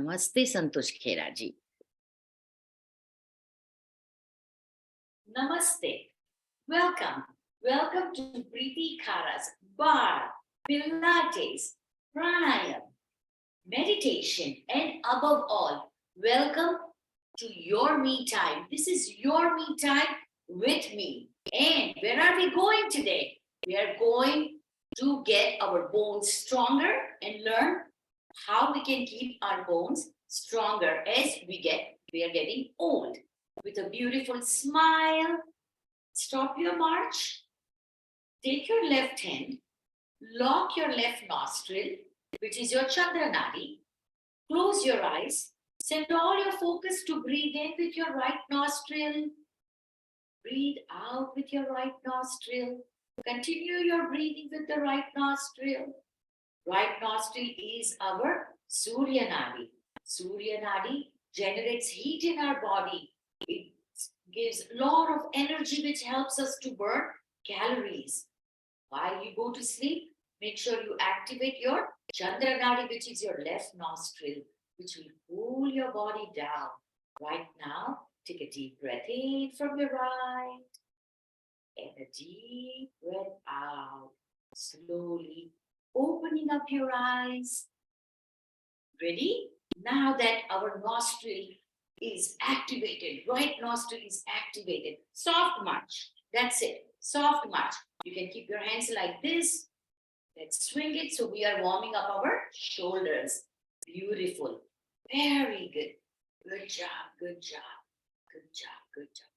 Namaste, Santosh Khera ji. Namaste. Welcome. Welcome to Preeti Khara's Bar, Pilates, Pranayam, meditation, and above all, welcome to your me time. This is your me time with me. And where are we going today? We are going to get our bones stronger and learn how we can keep our bones stronger as we are getting old. With a beautiful smile, stop your march, take your left hand, lock your left nostril, which is your Chandra Nadi, close your eyes, send all your focus to breathe in with your right nostril, breathe out with your right nostril, continue your breathing with the right nostril. Right nostril is our Surya Nadi. Surya Nadi generates heat in our body. It gives a lot of energy which helps us to burn calories. While you go to sleep, make sure you activate your Chandra Nadi, which is your left nostril, which will cool your body down. Right now, take a deep breath in from your right and a deep breath out. Slowly opening up your eyes. Ready? Now that our nostril is activated, right nostril is activated. Soft march. That's it. Soft march. You can keep your hands like this. Let's swing it. So we are warming up our shoulders. Beautiful. Very good. Good job. Good job. Good job. Good job.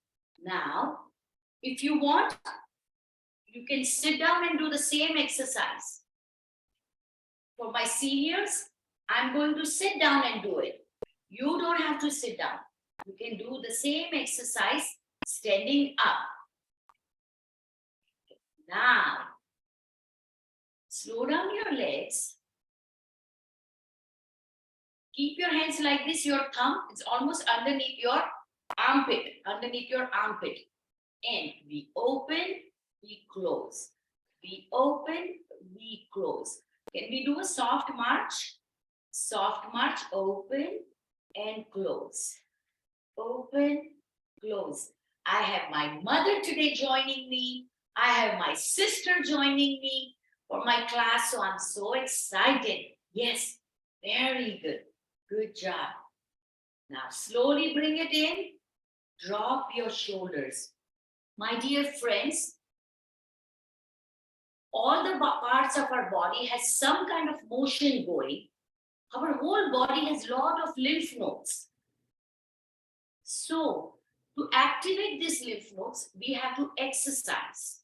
Now, if you want, you can sit down and do the same exercise. For my seniors, I'm going to sit down and do it. You don't have to sit down. You can do the same exercise standing up. Now, slow down your legs. Keep your hands like this. Your thumb is almost underneath your armpit. And we open, we close. We open, we close. Can we do a soft march? Soft march, open and close. Open, close. I have my mother today joining me. I have my sister joining me for my class. So I'm so excited. Yes, very good. Good job. Now slowly bring it in. Drop your shoulders. My dear friends, all the parts of our body has some kind of motion going. Our whole body has a lot of lymph nodes. So, to activate these lymph nodes, we have to exercise.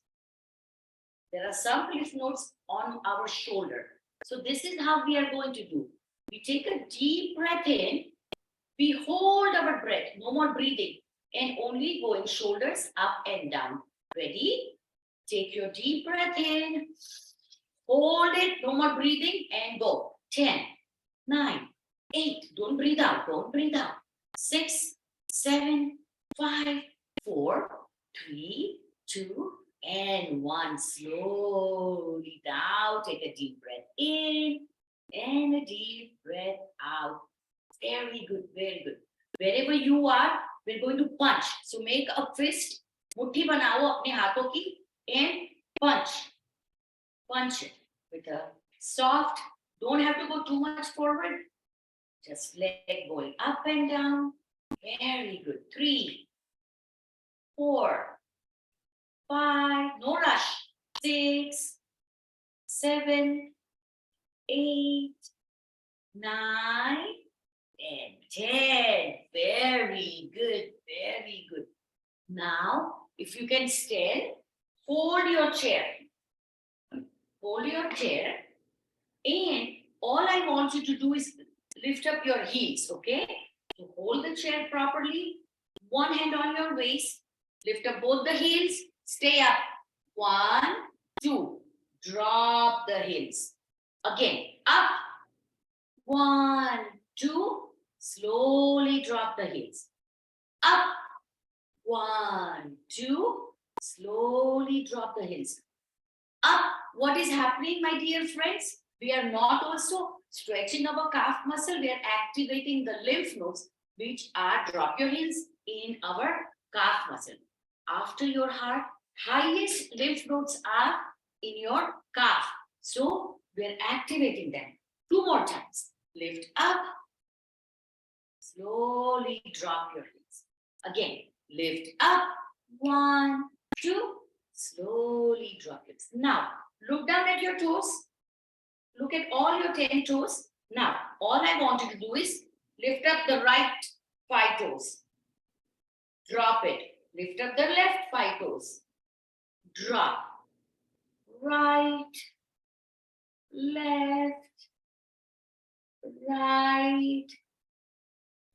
There are some lymph nodes on our shoulder. So, this is how we are going to do. We take a deep breath in. We hold our breath. No more breathing. And only going shoulders up and down. Ready? Take your deep breath in. Hold it. No more breathing. And go. 10, 9, 8. Don't breathe out. Don't breathe out. 6, 7, 5, 4, 3, 2, and 1. Slowly down. Take a deep breath in and a deep breath out. Very good. Very good. Wherever you are, we're going to punch. So make a fist. Muthi banao apne haathon ki and punch. Punch it with a soft. Don't have to go too much forward. Just leg going up and down. Very good. 3, 4, 5. No rush. 6, 7, 8, 9, and 10. Very good. Very good. Now, if you can stand, hold your chair. Hold your chair. And all I want you to do is lift up your heels, okay? So hold the chair properly. One hand on your waist. Lift up both the heels. Stay up. 1, 2. Drop the heels. Again, up. 1, 2. Slowly drop the heels. Up. 1, 2. Slowly drop the heels. Up. What is happening, my dear friends? We are not also stretching our calf muscle, we are activating the lymph nodes, which are, drop your hands, in our calf muscle. After your heart, highest lymph nodes are in your calf. So we are activating them. 2 more times. Lift up. Slowly drop your hands. Again, lift up. 1, 2. Slowly drop your hands. Now, look down at your toes. Look at all your 10 toes. Now, all I want you to do is lift up the right 5 toes. Drop it. Lift up the left 5 toes. Drop. Right, left, right,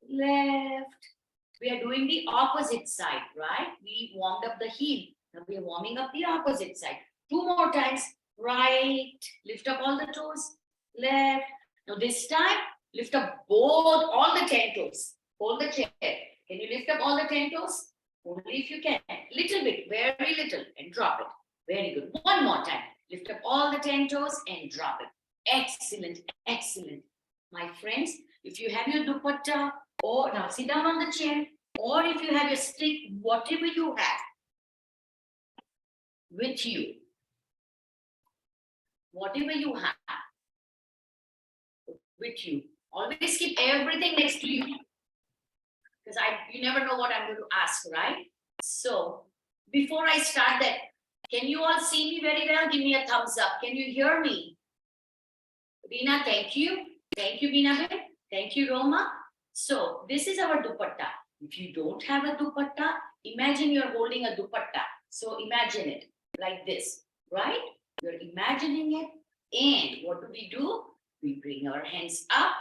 left. We are doing the opposite side, right? We warmed up the heel. Now we are warming up the opposite side. 2 more times. Right. Lift up all the toes. Left. Now this time, lift up all the 10 toes. Hold the chair. Can you lift up all the 10 toes? Only if you can. Little bit, very little, and drop it. Very good. 1 more time. Lift up all the 10 toes and drop it. Excellent, excellent. My friends, if you have your dupatta, or now sit down on the chair, or if you have your stick, whatever you have with you, whatever you have with you, always keep everything next to you. Because you never know what I'm going to ask, right? So, before I start that, can you all see me very well? Give me a thumbs up. Can you hear me? Veena, thank you. Thank you, Veena. Thank you, Roma. So, this is our dupatta. If you don't have a dupatta, imagine you're holding a dupatta. So, imagine it like this, right? You're imagining it. And what do? We bring our hands up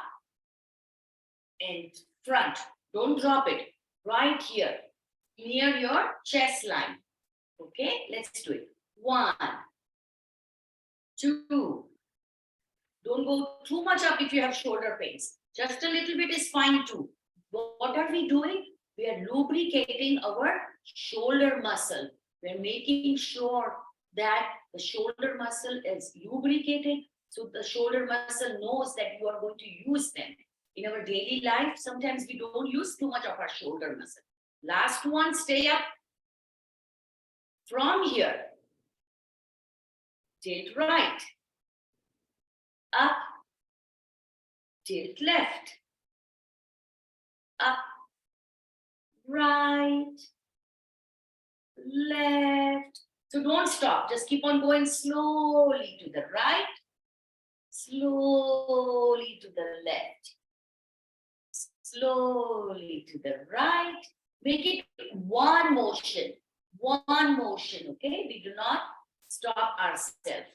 and front. Don't drop it. Right here, near your chest line. Okay, let's do it. 1, 2. Don't go too much up if you have shoulder pains. Just a little bit is fine too. What are we doing? We are lubricating our shoulder muscle. We're making sure that the shoulder muscle is lubricated, so the shoulder muscle knows that you are going to use them. In our daily life, sometimes we don't use too much of our shoulder muscle. Last one, stay up. From here, tilt right, up, tilt left, up, right, left. So don't stop, just keep on going slowly to the right, slowly to the left, slowly to the right. Make it one motion, okay? We do not stop ourselves.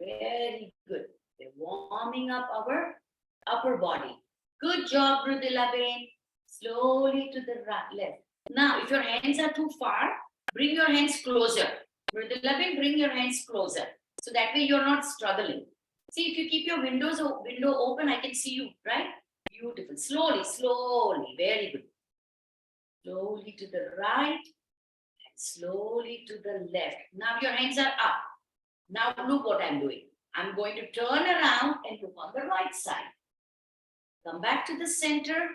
Very good. We're warming up our upper body. Good job, Rudila Bain. Slowly to the right, left. Now, if your hands are too far, bring your hands closer. Rudila Bain, bring your hands closer. So that way you're not struggling. See, if you keep your window open, I can see you, right? Beautiful. Slowly, slowly. Very good. Slowly to the right and slowly to the left. Now your hands are up. Now look what I'm doing. I'm going to turn around and look on the right side. Come back to the center.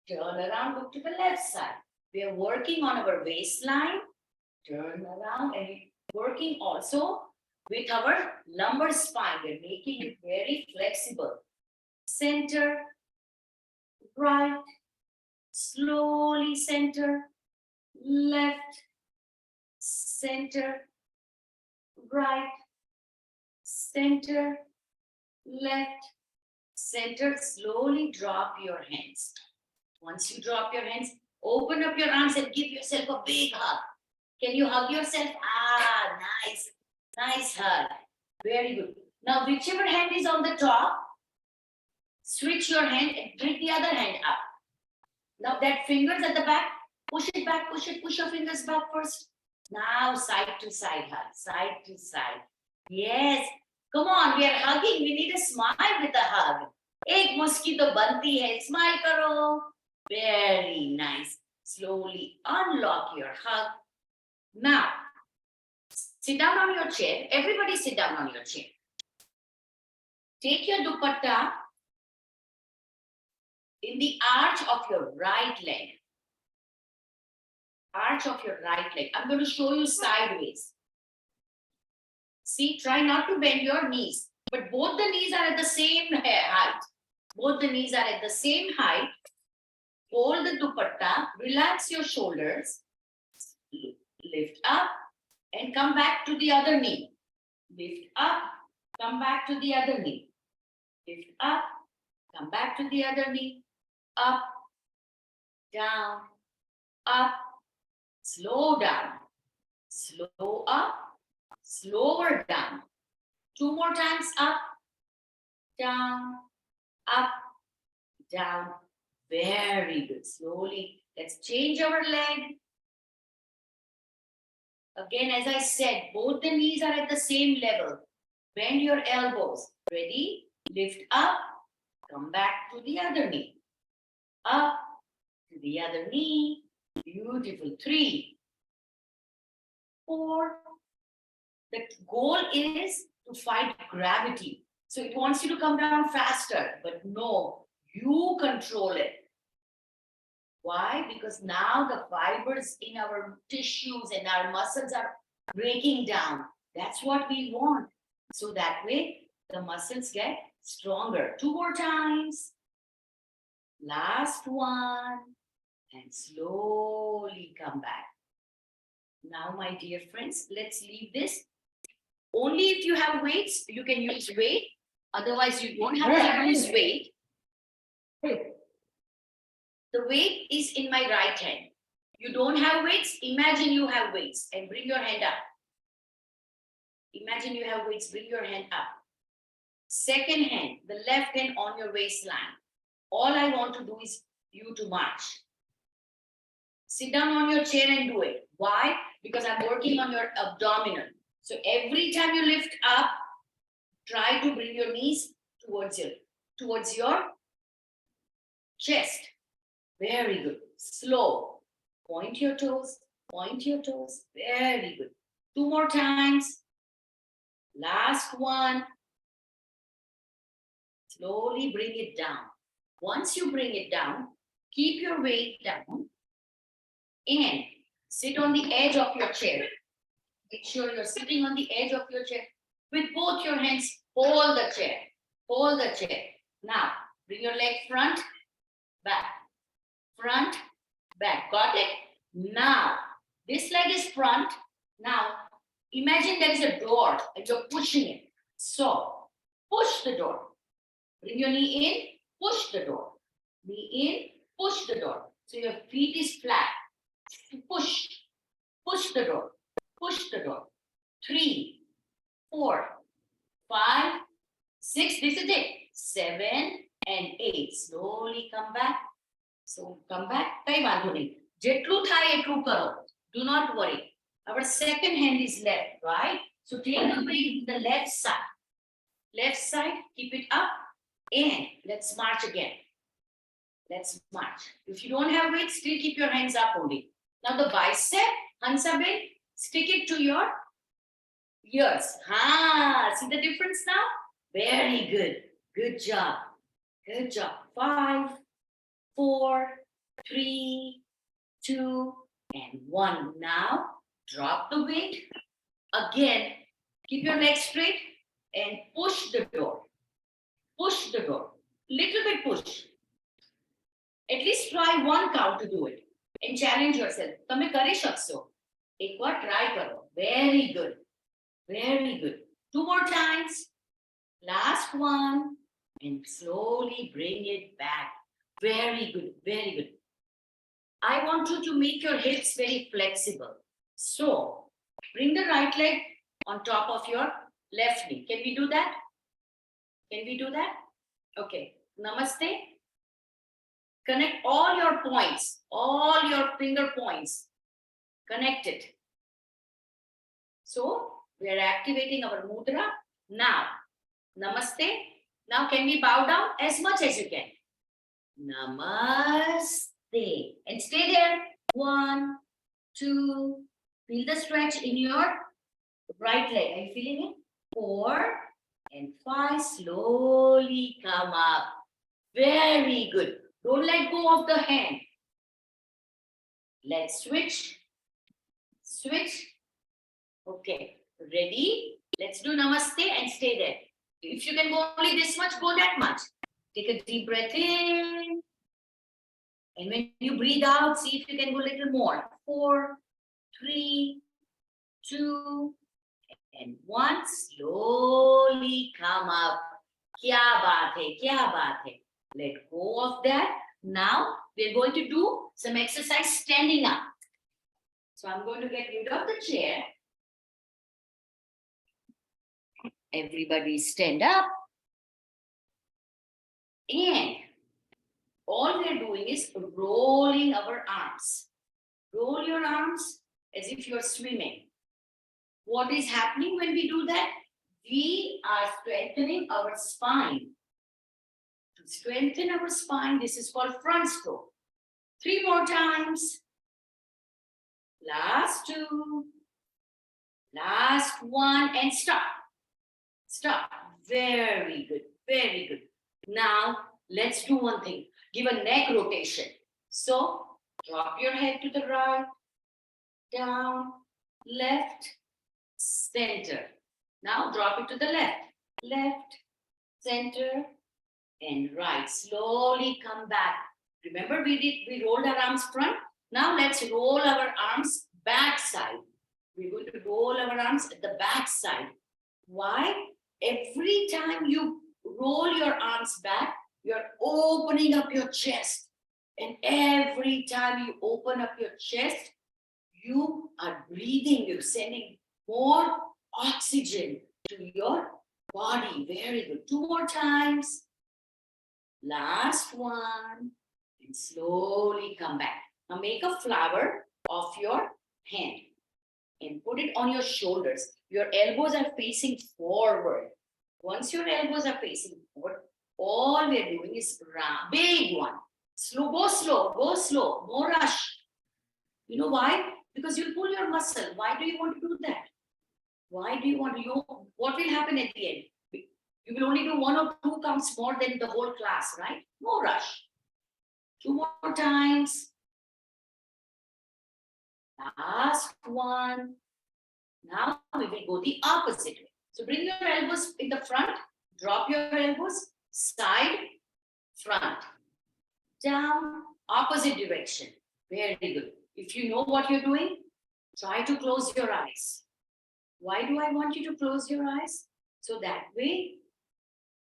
Turn around, look to the left side. We are working on our waistline. Turn around and working also with our lumbar spine. We're making it very flexible. Center, right, slowly center, left, center, right, center, left, center. Slowly drop your hands. Once you drop your hands, open up your arms and give yourself a big hug. Can you hug yourself? Ah, nice. Nice hug. Very good. Now, whichever hand is on the top, switch your hand and bring the other hand up. Now, that fingers at the back, push it back, push your fingers back first. Now, side to side hug, side to side. Yes. Come on, we are hugging. We need a smile with a hug. Ek muski to banti hai. Smile karo. Very nice. Slowly unlock your hug. Now, sit down on your chair. Everybody sit down on your chair. Take your dupatta in the arch of your right leg. Arch of your right leg. I'm going to show you sideways. See, try not to bend your knees, but both the knees are at the same height. Both the knees are at the same height. Hold the dupatta, relax your shoulders, lift up and come back to the other knee. Lift up, come back to the other knee. Lift up, come back to the other knee. Up, down, up, slow down, slow up, slower down. 2 more times, up, down, up, down. Very good. Slowly, let's change our leg. Again, as I said, both the knees are at the same level. Bend your elbows. Ready? Lift up, come back to the other knee. Up to the other knee. Beautiful. 3, 4. The goal is to fight gravity. So it wants you to come down faster, but no, you control it. Why? Because now the fibers in our tissues and our muscles are breaking down. That's what we want. So that way the muscles get stronger. 2 more times. Last one. And slowly come back. Now, my dear friends, let's leave this. Only if you have weights, you can use weight. Otherwise, you won't have to use weight. The weight is in my right hand. You don't have weights? Imagine you have weights and bring your hand up. Imagine you have weights, bring your hand up. Second hand, the left hand on your waistline. All I want to do is you to march. Sit down on your chair and do it. Why? Because I'm working on your abdominal. So every time you lift up, try to bring your knees towards your chest. Very good. Slow. Point your toes. Point your toes. Very good. 2 more times. Last one. Slowly bring it down. Once you bring it down, keep your weight down and sit on the edge of your chair. Make sure you're sitting on the edge of your chair. With both your hands, hold the chair. Hold the chair. Now, bring your leg front, back. Front, back. Got it? Now, this leg is front. Now, imagine there is a door and you're pushing it. So, push the door. Bring your knee in, push the door. Knee in, push the door. So your feet is flat. Push. Push the door. Push the door. 3, 4, 5, 6. This is it. 7 and 8. Slowly come back. So come back. કઈ વાંધો નહીં. જેટલું થાય એટલું કરો. Do not worry. Our second hand is left, right? So take the weight to the left side. Left side, keep it up. And let's march again. Let's march. If you don't have weight, still keep your hands up only. Now the bicep, Hansa bend, stick it to your ears. See the difference now? Very good. Good job. Good job. 5, 4, 3, 2, and 1. Now, drop the weight. Again, keep your legs straight and push the door. Push the door. Little bit push. At least try 1 count to do it. And challenge yourself. તમે કરી શકશો. એકવાર try કરો. Very good. Very good. 2 more times. Last one. And slowly bring it back. Very good. Very good. I want you to make your hips very flexible. So, bring the right leg on top of your left knee. Can we do that? Can we do that? Okay. Namaste. Connect all your points, all your finger points. Connect it. So, we are activating our mudra. Now, namaste. Now, can we bow down as much as you can? Namaste. And stay there. 1, 2. Feel the stretch in your right leg. Are you feeling it? 4 And 5, slowly come up. Very good. Don't let go of the hand. Let's switch. Switch. Okay. Ready? Let's do namaste and stay there. If you can go only this much, go that much. Take a deep breath in. And when you breathe out, see if you can go a little more. 4, 3, 2, and 1. Slowly come up. Kya baat hai, kya baat hai. Let go of that. Now, we're going to do some exercise standing up. So I'm going to get rid of the chair. Everybody stand up. And all we're doing is rolling our arms. Roll your arms as if you're swimming. What is happening when we do that? We are strengthening our spine. To strengthen our spine, this is called front stroke. 3 more times. Last 2. Last 1 and stop. Stop. Very good. Very good. Now, let's do one thing. Give a neck rotation. So, drop your head to the right, down, left, center. Now, drop it to the left. Left, center, and right. Slowly come back. Remember, we rolled our arms front. Now, let's roll our arms back side. We're going to roll our arms at the back side. Why? Every time you roll your arms back, you're opening up your chest. And every time you open up your chest, you are breathing, you're sending more oxygen to your body. Very good. 2 more times. Last 1. And slowly come back. Now make a flower of your hand and put it on your shoulders. Your elbows are facing forward. Once your elbows are facing forward, all we're doing is round. Big one. Go slow, no rush. You know why? Because you'll pull your muscle. Why do you want to do that? Why do you want to? What will happen at the end? You will only do 1 or 2 counts more than the whole class, right? No rush. 2 more times. Last 1. Now we will go the opposite way. So bring your elbows in the front. Drop your elbows. Side, front. Down, opposite direction. Very good. If you know what you're doing, try to close your eyes. Why do I want you to close your eyes? So that way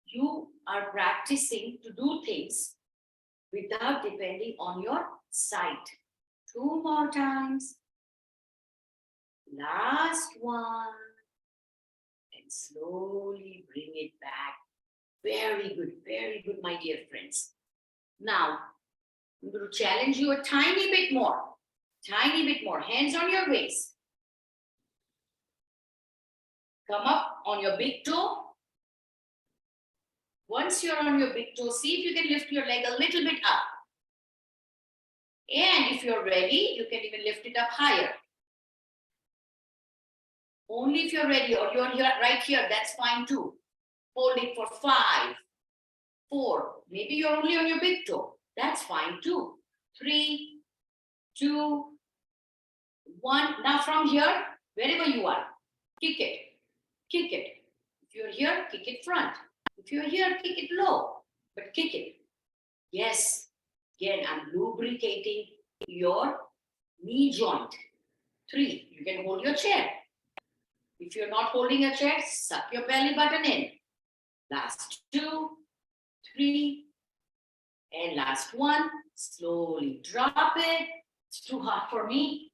you are practicing to do things without depending on your sight. 2 more times. Last 1. And slowly bring it back. Very good, my dear friends. Now, I'm going to challenge you a tiny bit more. Tiny bit more. Hands on your waist. Come up on your big toe. Once you're on your big toe, see if you can lift your leg a little bit up. And if you're ready, you can even lift it up higher. Only if you're ready, or you're here, right here, that's fine too. Hold it for 5, 4. Maybe you're only on your big toe. That's fine too. 3, 2, 1. Now from here, wherever you are, kick it. Kick it. If you're here, kick it front. If you're here, kick it low. But kick it. Yes. Again, I'm lubricating your knee joint. 3. You can hold your chair. If you're not holding a chair, suck your belly button in. Last 2, 3, and last 1. Slowly drop it. It's too hot for me.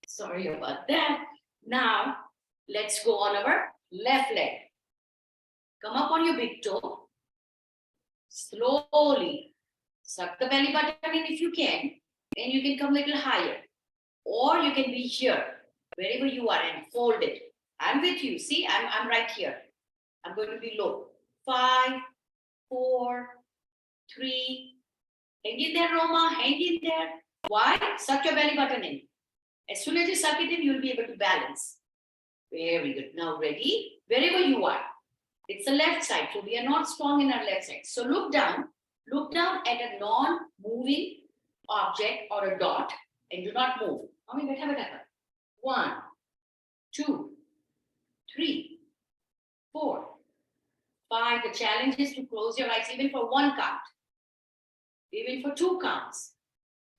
Sorry about that. Now, let's go on our left leg. Come up on your big toe. Slowly suck the belly button in if you can. And you can come a little higher. Or you can be here, wherever you are, and fold it. I'm with you. See, I'm right here. I'm going to be low. 5, 4, 3. Hang in there, Roma. Hang in there. Why? Suck your belly button in. As soon as you suck it in, you'll be able to balance. Very good. Now ready? Wherever you are. It's the left side. So we are not strong in our left side. So look down. Look down at a non-moving object or a dot and do not move. Mommy, beta, beta. 1, 2, 3, 4, 5. The challenge is to close your eyes even for 1 count. Even for 2 counts.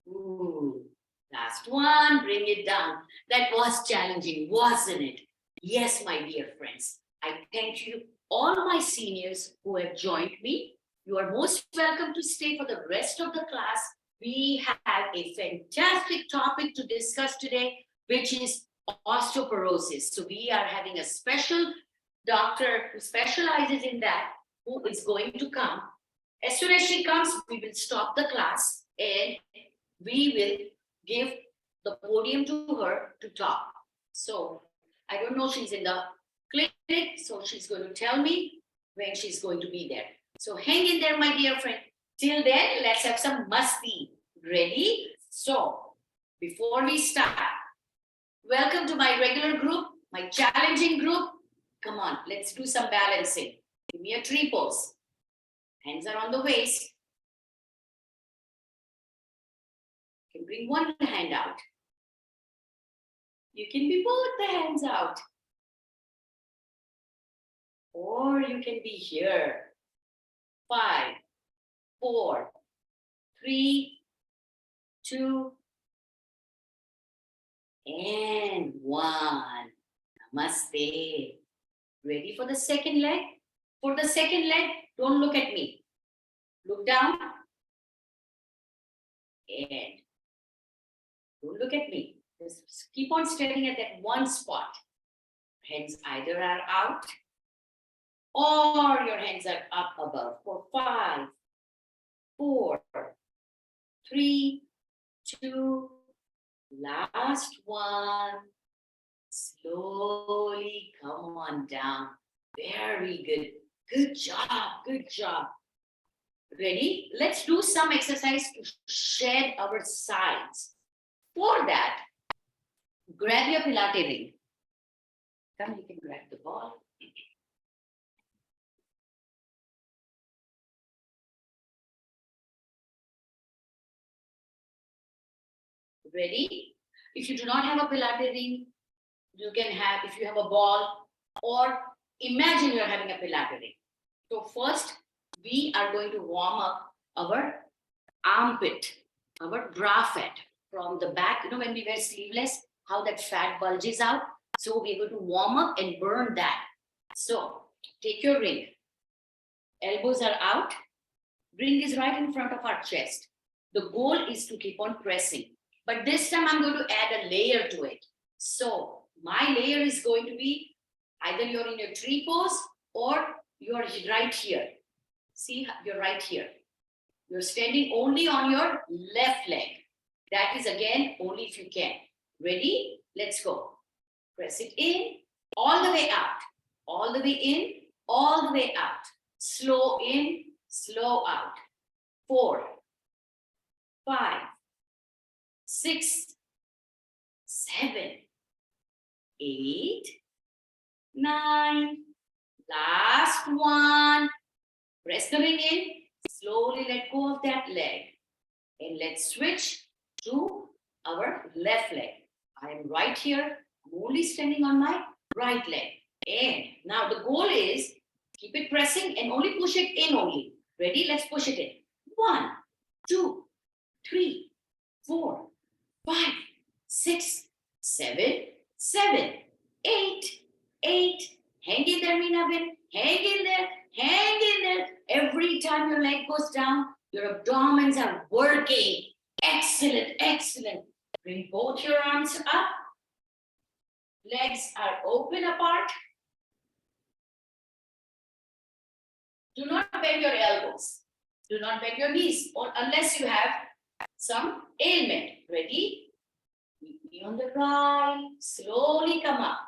Ooh. Last one. Bring it down. That was challenging, wasn't it? Yes, my dear friends. I thank you, all my seniors who have joined me. You are most welcome to stay for the rest of the class. We have a fantastic topic to discuss today, which is osteoporosis. So we are having a special doctor who specializes in that, who is going to come. As soon as she comes, we will stop the class and we will give the podium to her to talk. So I don't know, she's in the clinic, so she's going to tell me when she's going to be there. So hang in there, my dear friend. Till then, let's have some musty. Ready? So before we start, welcome to my regular group, my challenging group. Come on, let's do some balancing. Give me a tree pose. Hands are on the waist. You can bring one hand out. You can be both the hands out. Or you can be here. 5, 4, 3, 2, and 1. Namaste. Ready for the second leg? For the second leg, don't look at me. Look down. And don't look at me. Just keep on staring at that one spot. Hands either are out or your hands are up above. For 5, 4, 3, 2, last one. Slowly come on down. Very good. Good job. Good job. Ready? Let's do some exercise to shed our sides. For that, grab your Pilates ring. Come, you can grab the ball. Ready? If you do not have a Pilates ring, you can have, if you have a ball, or imagine you're having a Pilates ring. So first, we are going to warm up our armpit, our bra fat from the back. You know, when we wear sleeveless, how that fat bulges out. So we're going to warm up and burn that. So take your ring. Elbows are out. Ring is right in front of our chest. The goal is to keep on pressing. But this time I'm going to add a layer to it. So my layer is going to be either you're in your tree pose or you're right here. See, you're right here. You're standing only on your left leg. That is again only if you can. Ready? Let's go. Press it in, all the way out. All the way in, all the way out. Slow in, slow out. 4, 5, 6, 7, 8, 9. Last one. Press the ring in. Slowly let go of that leg. And let's switch to our left leg. I am right here. I'm only standing on my right leg. And now the goal is keep it pressing and only push it in only. Ready? Let's push it in. 1, 2, 3, 4, 5, 6, 7, 7, 8, 8. Hang in there, Meenabin. Hang in there. Hang in there. Every time your leg goes down, your abdomens are working. Excellent, excellent. Bring both your arms up. Legs are open apart. Do not bend your elbows. Do not bend your knees unless you have some ailment. Ready? Meet me on the right. Slowly come up.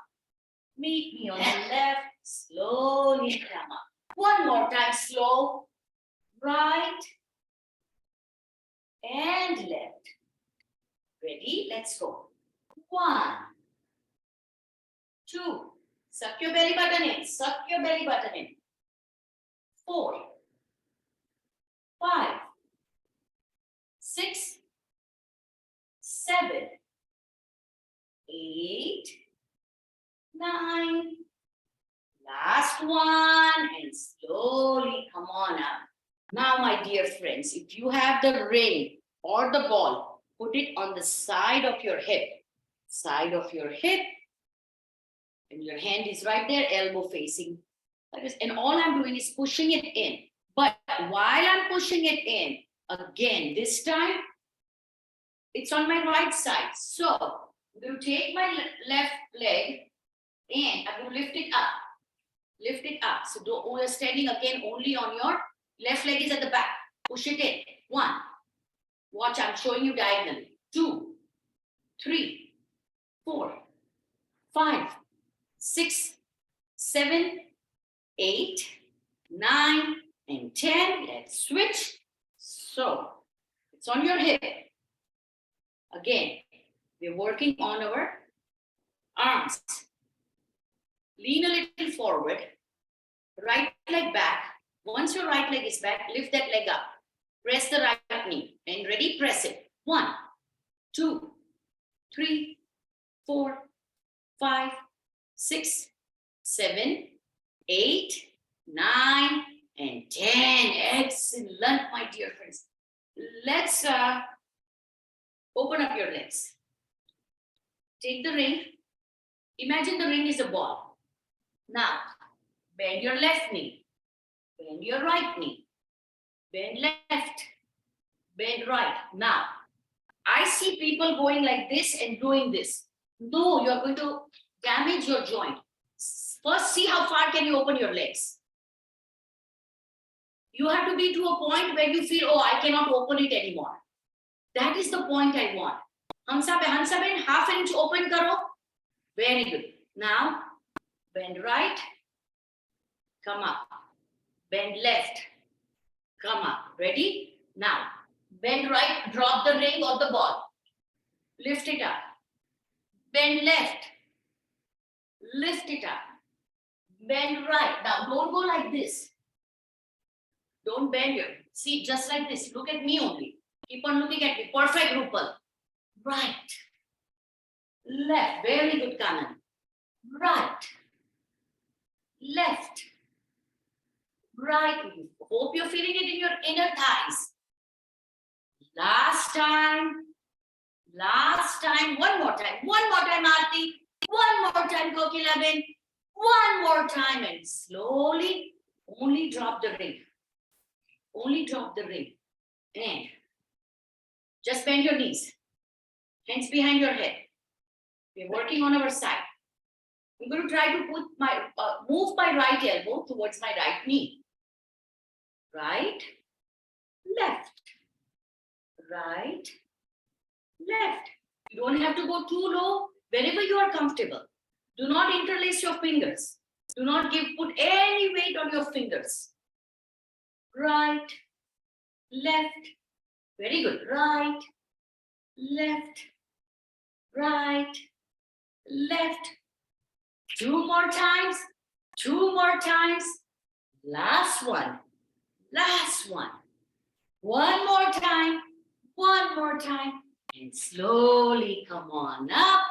Meet me on the left. Slowly come up. One more time. Slow. Right. And left. Ready? Let's go. 1, 2, Suck your belly button in. Suck your belly button in. 4, 5, 6, 7, 8, 9. Last one, and slowly come on up. Now, my dear friends, if you have the ring or the ball, put it on the side of your hip. Side of your hip. And your hand is right there, elbow facing. And all I'm doing is pushing it in. But while I'm pushing it in, again, this time, it's on my right side. So I'm going to take my left leg and I'm going to lift it up. Lift it up. So you're standing again only on your left leg is at the back. Push it in. 1. Watch, I'm showing you diagonally. 2, 3, 4, 5, 6, 7, 8, 9, and 10. Let's switch. So it's on your hip. Again, we're working on our arms. Lean a little forward. Right leg back. Once your right leg is back, lift that leg up. Press the right knee. And ready? Press it. 1, 2, 3, 4, 5, 6, 7, 8, 9, and 10. Excellent, my dear friends. Let's open up your legs. Take the ring. Imagine the ring is a ball. Now, bend your left knee. Bend your right knee. Bend left. Bend right. Now, I see people going like this and doing this. No, you're going to damage your joint. First, see how far can you open your legs. You have to be to a point where you feel, oh, I cannot open it anymore. That is the point I want. Hansa ben, half an inch open karo. Very good. Now, bend right. Come up. Bend left. Come up. Ready? Now, bend right. Drop the ring or the ball. Lift it up. Bend left. Lift it up. Bend right. Now, don't go like this. Don't bend your. See, just like this. Look at me only. Keep on looking at me. Perfect, Rupal. Right. Left. Very good, Kanan. Right. Left. Right. Hope you're feeling it in your inner thighs. Last time. Last time. One more time. One more time, Aarti. One more time, Kokilabin. One more time. And slowly, only drop the ring. Only drop the ring. And just bend your knees. Hands behind your head. We're working on our side. I'm going to try to put my move my right elbow towards my right knee. Right, left, right, left. You don't have to go too low. Wherever you are comfortable. Do not interlace your fingers. Do not put any weight on your fingers. Right, left. Very good. Right, left, right, left. 2 more times. 2 more times. Last one. Last one. One more time. One more time. And slowly come on up.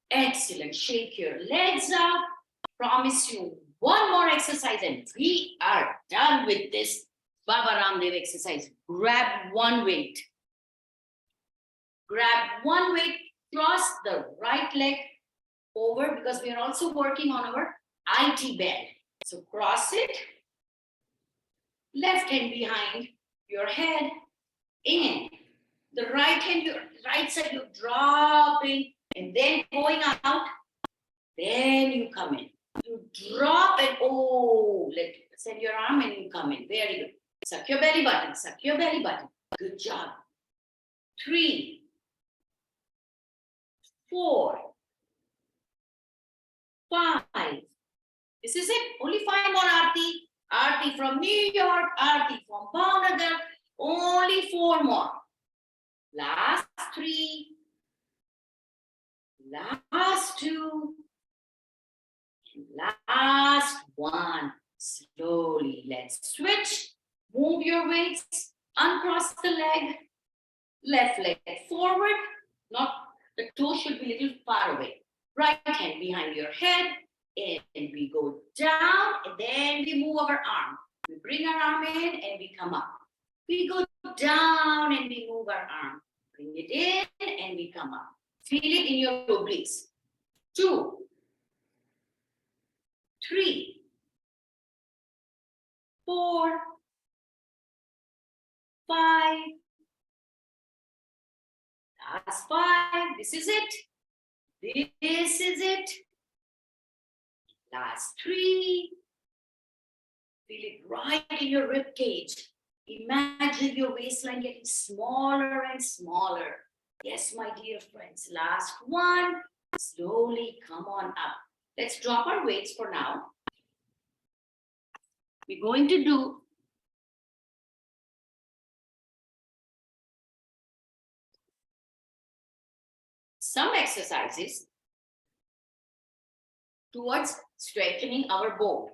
Excellent. Shake your legs up. Promise you one more exercise and we are done with this Baba Ramdev exercise. Grab one weight. Grab one weight. Cross the right leg over because we are also working on our IT bend. So cross it. Left hand behind your head. And the right hand, your right side, you're dropping and then going out. Then you come in. You drop and send your arm and you come in. Very good. Suck your belly button. Suck your belly button. Good job. 3, 4, 5. This is it. Only 5 more, Aarti. Aarti from New York. Aarti from Bhavnagar. Only 4 more. Last 3. Last 2. Last one. Slowly, let's switch. Move your weights. Uncross the leg. Left leg forward. Not the toe should be a little far away. Right hand behind your head. And we go down. And then we move our arm. We bring our arm in and we come up. We go down and we move our arm. Bring it in and we come up. Feel it in your obliques. 2, 3, 4, 5. Last 5. This is it. This is it. Last 3. Feel it right in your rib cage. Imagine your waistline getting smaller and smaller. Yes, my dear friends. Last 1. Slowly come on up. Let's drop our weights for now. We're going to do some exercises towards strengthening our bone.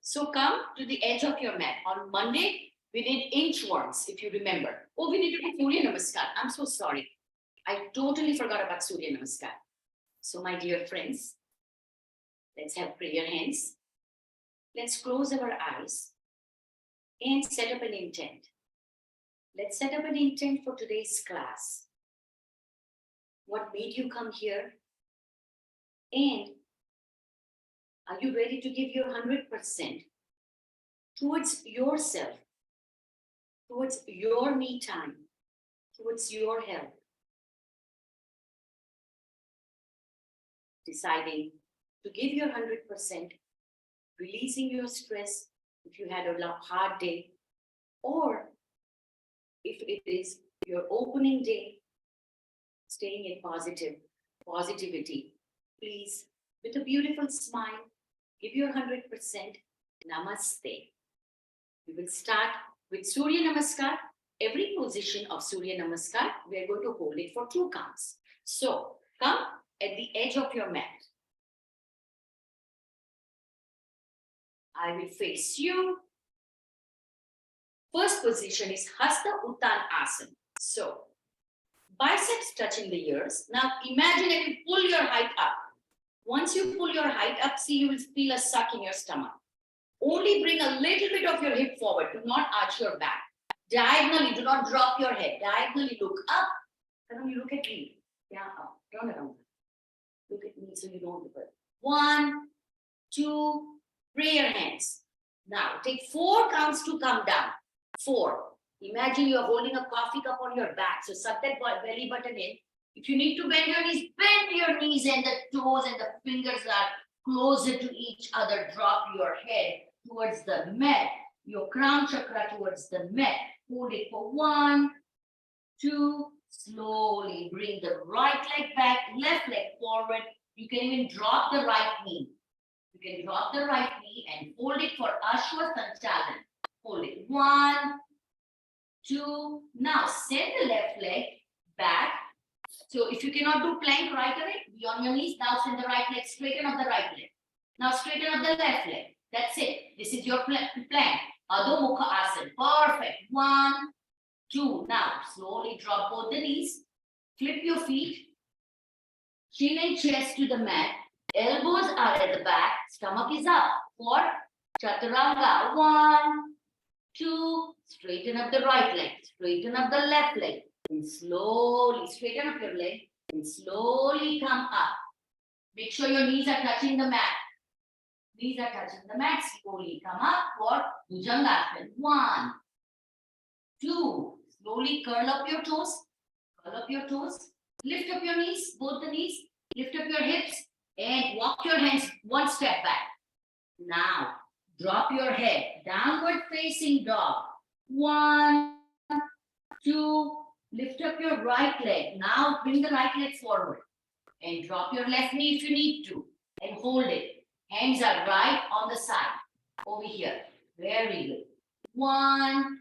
So come to the edge of your mat. On Monday, we did inchworms, if you remember. Oh, we need to do Surya Namaskar. I'm so sorry. I totally forgot about Surya Namaskar. So my dear friends, let's have prayer hands. Let's close our eyes and set up an intent. Let's set up an intent for today's class. What made you come here? And are you ready to give your 100% towards yourself, towards your me time, towards your health? Deciding to give your 100%, releasing your stress if you had a hard day, or if it is your opening day, staying in positivity. Please, with a beautiful smile, give your 100%. Namaste. We will start with Surya Namaskar. Every position of Surya Namaskar, we are going to hold it for 2 counts. So, come at the edge of your mat. I will face you. First position is Hasta Uttanasana. So, biceps touching the ears. Now, imagine if you pull your height up. Once you pull your height up, see, you will feel a suck in your stomach. Only bring a little bit of your hip forward. Do not arch your back. Diagonally, do not drop your head. Diagonally, look up. Come you look at me. Yeah, up. Turn around. Look at me so you don't look at 1, 2, prayer hands. Now, take 4 counts to come down. 4. Imagine you're holding a coffee cup on your back. So, suck that belly button in. If you need to bend your knees and the toes and the fingers are closer to each other. Drop your head towards the mat, your crown chakra towards the mat. Hold it for 1, 2, slowly bring the right leg back, left leg forward. You can even drop the right knee. You can drop the right knee and hold it for Ashwa Sanchalan. Hold it. 1, 2. Now send the left leg back. So if you cannot do plank right away, be on your knees. Now send the right leg, straighten up the right leg. Now straighten up the left leg. That's it. This is your plank. Adho Mukha Asana. Perfect. 1, 2. Now slowly drop both the knees. Flip your feet. Chin and chest to the mat. Elbows are at the back. Stomach is up. For Chaturanga. 1, 2. Straighten up the right leg. Straighten up the left leg. And slowly straighten up your leg. And slowly come up. Make sure your knees are touching the mat. Knees are touching the mat. Slowly come up for Bhujangasana. 1, 2. Slowly curl up your toes. Curl up your toes. Lift up your knees, both the knees. Lift up your hips and walk your hands 1 step back. Now, drop your head. Downward facing dog. 1, 2. Lift up your right leg. Now, bring the right leg forward. And drop your left knee if you need to. And hold it. Hands are right on the side. Over here. Very good. 1,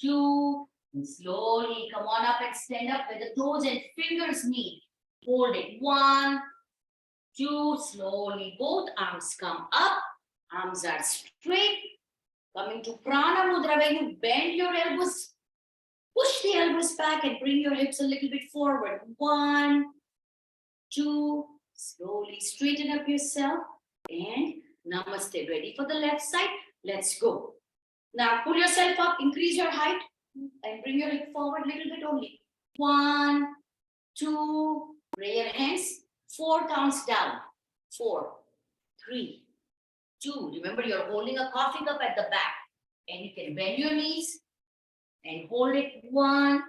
2. And slowly come on up and stand up where the toes and fingers meet. Hold it. 1, 2. Slowly, both arms come up. Arms are straight. Coming to Prana Mudra, where you bend your elbows. Push the elbows back and bring your hips a little bit forward. 1, 2. Slowly straighten up yourself. And Namaste. Ready for the left side? Let's go. Now pull yourself up, increase your height, and bring your hip forward a little bit only. 1, 2. Prayer hands. 4 counts down. 4, 3, 2. Remember, you're holding a coffee cup at the back. And you can bend your knees and hold it. 1,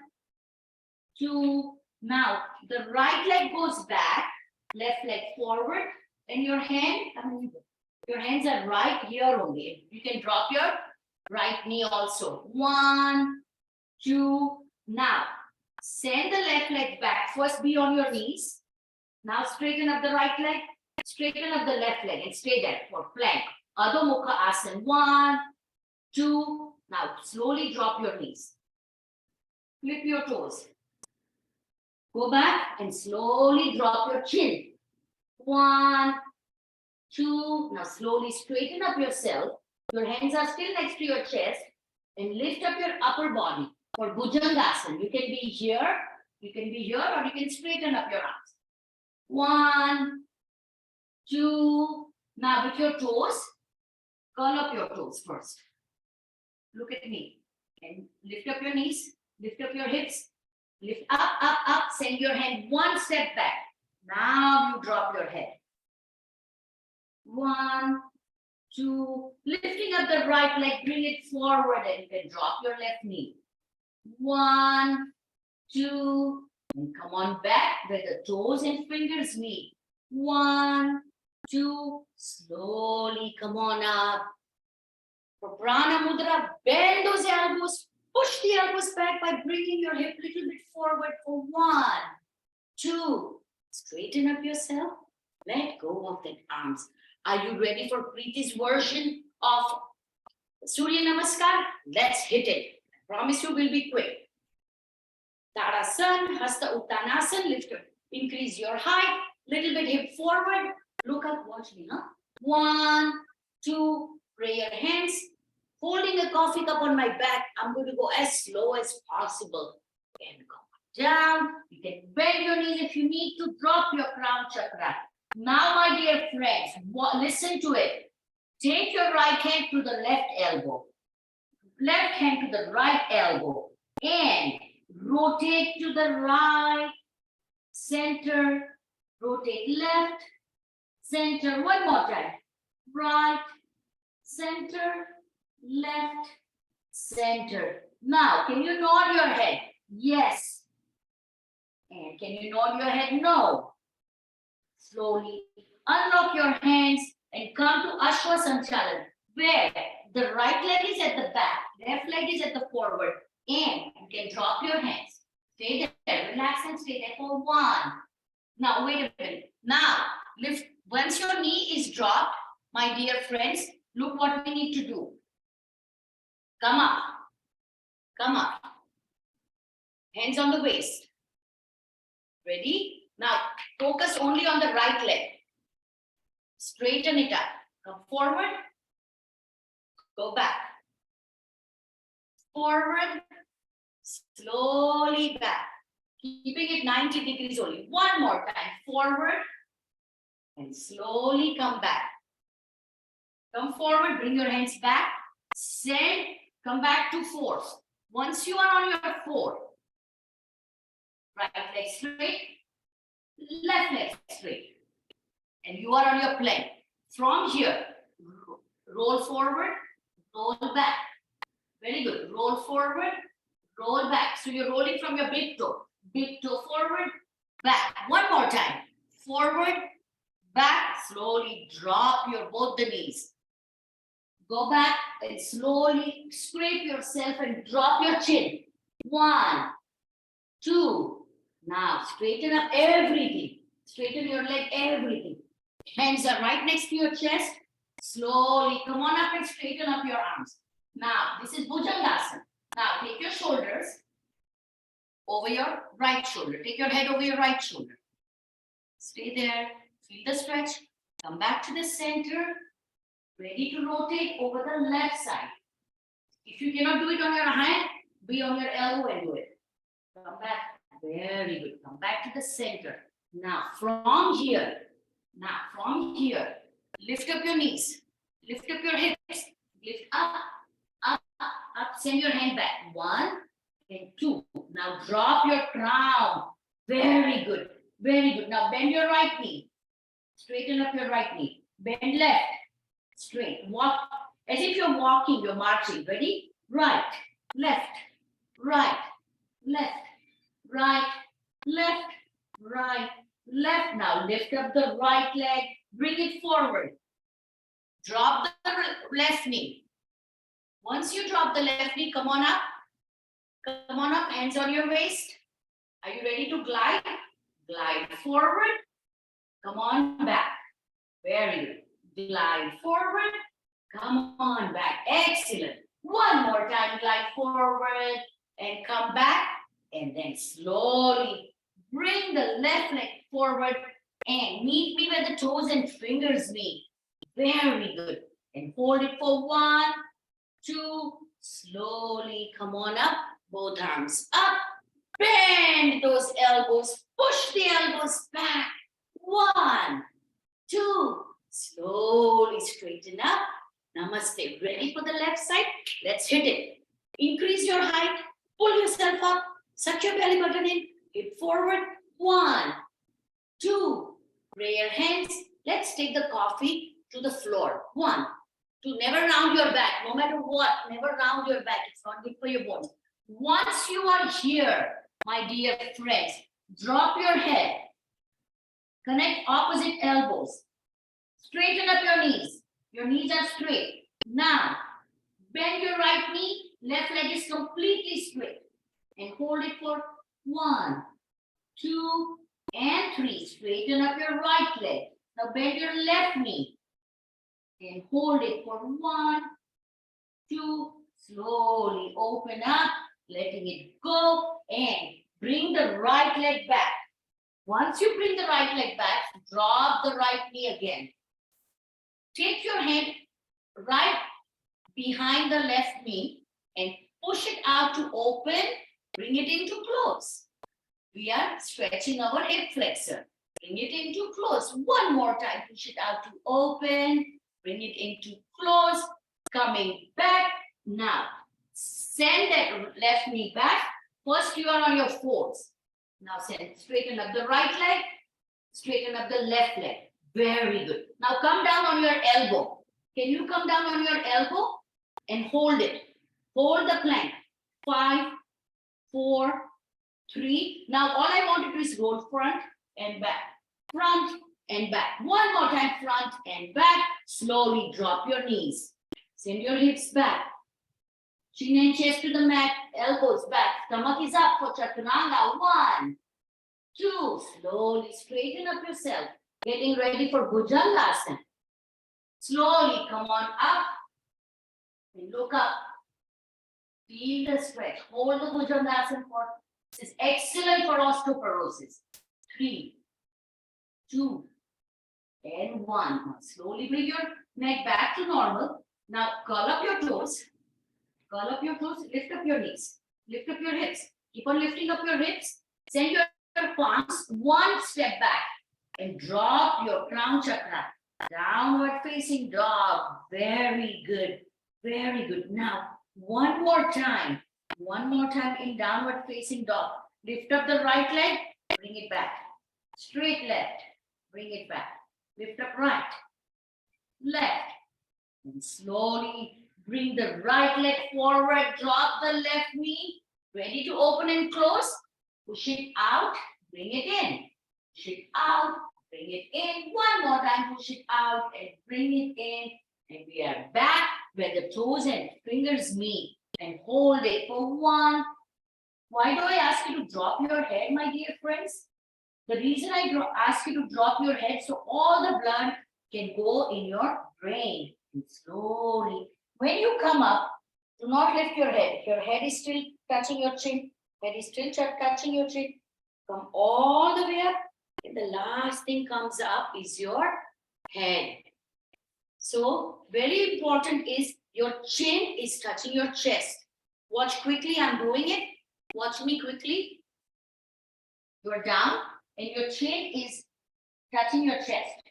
2. Now, the right leg goes back, left leg forward, and your hands are right here only. You can drop your right knee also. 1, 2. Now, send the left leg back. First, be on your knees. Now, straighten up the right leg, straighten up the left leg, and stay there for plank. Adho Mukha Asana. 1, 2. Now, slowly drop your knees. Flip your toes. Go back and slowly drop your chin. 1, 2. Now, slowly straighten up yourself. Your hands are still next to your chest. And lift up your upper body for Bhujangasana. You can be here, or you can straighten up your arms. 1, 2. Now, with your toes, curl up your toes first. Look at me. And lift up your knees, lift up your hips, lift up, up, up. Send your hand 1 step back. Now you drop your head. 1, 2. Lifting up the right leg, bring it forward, and you can drop your left knee. 1, 2. And come on back where the toes and fingers meet. 1, 2. Slowly come on up. For Prana Mudra, bend those elbows. Push the elbows back by bringing your hip a little bit forward for 1, 2. Straighten up yourself. Let go of that arms. Are you ready for Preeti's version of Surya Namaskar? Let's hit it. I promise you we'll be quick. Tadasana, Hasta Uttanasana, lift up. Increase your height. Little bit hip forward. Look up, watch me, huh? 1, 2. Prayer hands. Holding a coffee cup on my back. I'm going to go as slow as possible. And go down. You can bend your knees if you need to. Drop your crown chakra. Now, my dear friends, listen to it. Take your right hand to the left elbow. Left hand to the right elbow. And rotate to the right. Center. Rotate left. Center. One more time. Right. Center. Left. Center. Now, can you nod your head? Yes. And can you nod your head? No. Slowly unlock your hands and come to Ashwa Sanchalan, where the right leg is at the back, left leg is at the forward, and you can drop your hands. Stay there, relax and stay there for 1. Now, wait a minute. Now, lift. Once your knee is dropped, my dear friends, look what we need to do. Come up. Come up. Hands on the waist. Ready? Now, focus only on the right leg. Straighten it up. Come forward. Go back. Forward. Slowly back. Keeping it 90 degrees only. One more time. Forward. And slowly come back. Come forward. Bring your hands back. Send. Come back to 4. Once you are on your 4, right leg straight, left leg straight, and you are on your plank. From here, roll forward, roll back. Very good. Roll forward, roll back. So you're rolling from your big toe forward, back. One more time. Forward, back. Slowly drop your both the knees. Go back and slowly scrape yourself and drop your chin. 1, 2. Now straighten up everything. Straighten your leg, everything. Hands are right next to your chest. Slowly come on up and straighten up your arms. Now this is Bhujangasana. Now take your shoulders over your right shoulder. Take your head over your right shoulder. Stay there Feel the stretch. Come back to the center. Ready to rotate over the left side. If you cannot do it on your hand, be on your elbow and do it. Come back. Very good. Come back to the center. Now from here, lift up your knees. Lift up your hips. Lift up, up, up, up. Send your hand back. 1 and 2. Now drop your crown. Very good. Very good. Now bend your right knee. Straighten up your right knee. Bend left. Straight. Walk as if you're walking, you're marching. Ready? Right, left, right, left, right, left, right, left. Now lift up the right leg. Bring it forward. Drop the left knee. Once you drop the left knee, come on up. Come on up, hands on your waist. Are you ready to glide? Glide forward. Come on back. Very good. Glide forward. Come on back. Excellent. One more time. Glide forward and come back. And then slowly bring the left leg forward and meet me where the toes and fingers meet. Very good. And hold it for 1, 2. Slowly come on up. Both arms up. Bend those elbows. Push the elbows back. 1, 2. Slowly straighten up. Namaste. Ready for the left side? Let's hit it. Increase your height. Pull yourself up. Suck your belly button in. Hip forward. 1, 2. Pray your hands. Let's take the coffee to the floor. 1, 2. Never round your back. No matter what, never round your back. It's not good for your bones. Once you are here, my dear friends, drop your head. Connect opposite elbows. Straighten up your knees. Your knees are straight. Now, bend your right knee. Left leg is completely straight. And hold it for 1, 2, and 3. Straighten up your right leg. Now bend your left knee. And hold it for 1, 2. Slowly open up, letting it go. And bring the right leg back. Once you bring the right leg back, drop the right knee again. Take your hand right behind the left knee and push it out to open. Bring it into close. We are stretching our hip flexor. Bring it into close. One more time. Push it out to open. Bring it into close. Coming back. Now, send that left knee back. First, you are on your fours. Now, straighten up the right leg. Straighten up the left leg. Very good. Now, come down on your elbow. Can you come down on your elbow and hold it? Hold the plank. 5, 4, 3. Now, all I want to do is roll front and back. Front and back. One more time, front and back. Slowly drop your knees. Send your hips back. Chin and chest to the mat. Elbows back. Stomach is up for Chaturanga. 1, 2. Slowly straighten up yourself. Getting ready for Bhujangasana. Slowly come on up and look up. Feel the stretch. Hold the Bhujangasana for. This is excellent for osteoporosis. 3, 2, and 1. Now slowly bring your neck back to normal. Now curl up your toes. Curl up your toes. Lift up your knees. Lift up your hips. Keep on lifting up your hips. Send your palms one step back and drop your crown chakra. Downward facing dog. Very good. Very good. Now, one more time. One more time in downward facing dog. Lift up the right leg. Bring it back. Straight left. Bring it back. Lift up right. Left. And slowly bring the right leg forward. Drop the left knee. Ready to open and close. Push it out. Bring it in. Push it out. Bring it in. One more time. Push it out and bring it in. And we are back where the toes and fingers meet. And hold it for 1. Why do I ask you to drop your head, my dear friends? The reason I ask you to drop your head so all the blood can go in your brain. And slowly, when you come up, do not lift your head. If your head is still touching your chin, head is still touching your chin, come all the way up The last thing comes up is your head. So very important is your chin is touching your chest. Watch quickly, I'm doing it. Watch me quickly. You're down and your chin is touching your chest.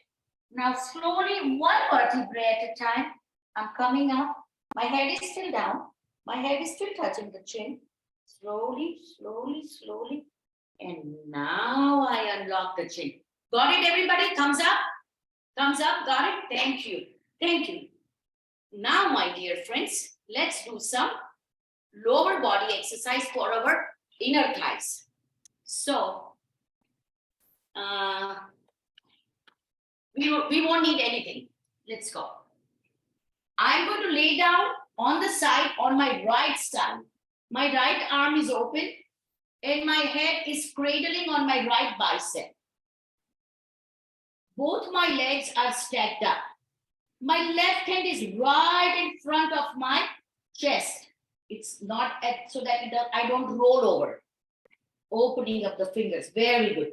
Now slowly, one vertebrae at a time. I'm coming up. My head is still down. My head is still touching the chin. Slowly, slowly, slowly. And now I unlock the chin. Got it, everybody? Thumbs up. Thumbs up. Got it? Thank you. Thank you. Now, my dear friends, let's do some lower body exercise for our inner thighs. So, we won't need anything. Let's go. I'm going to lay down on the side on my right side. My right arm is open and my head is cradling on my right bicep. Both my legs are stacked up. My left hand is right in front of my chest. It's not so that I don't roll over. Opening up the fingers. Very good.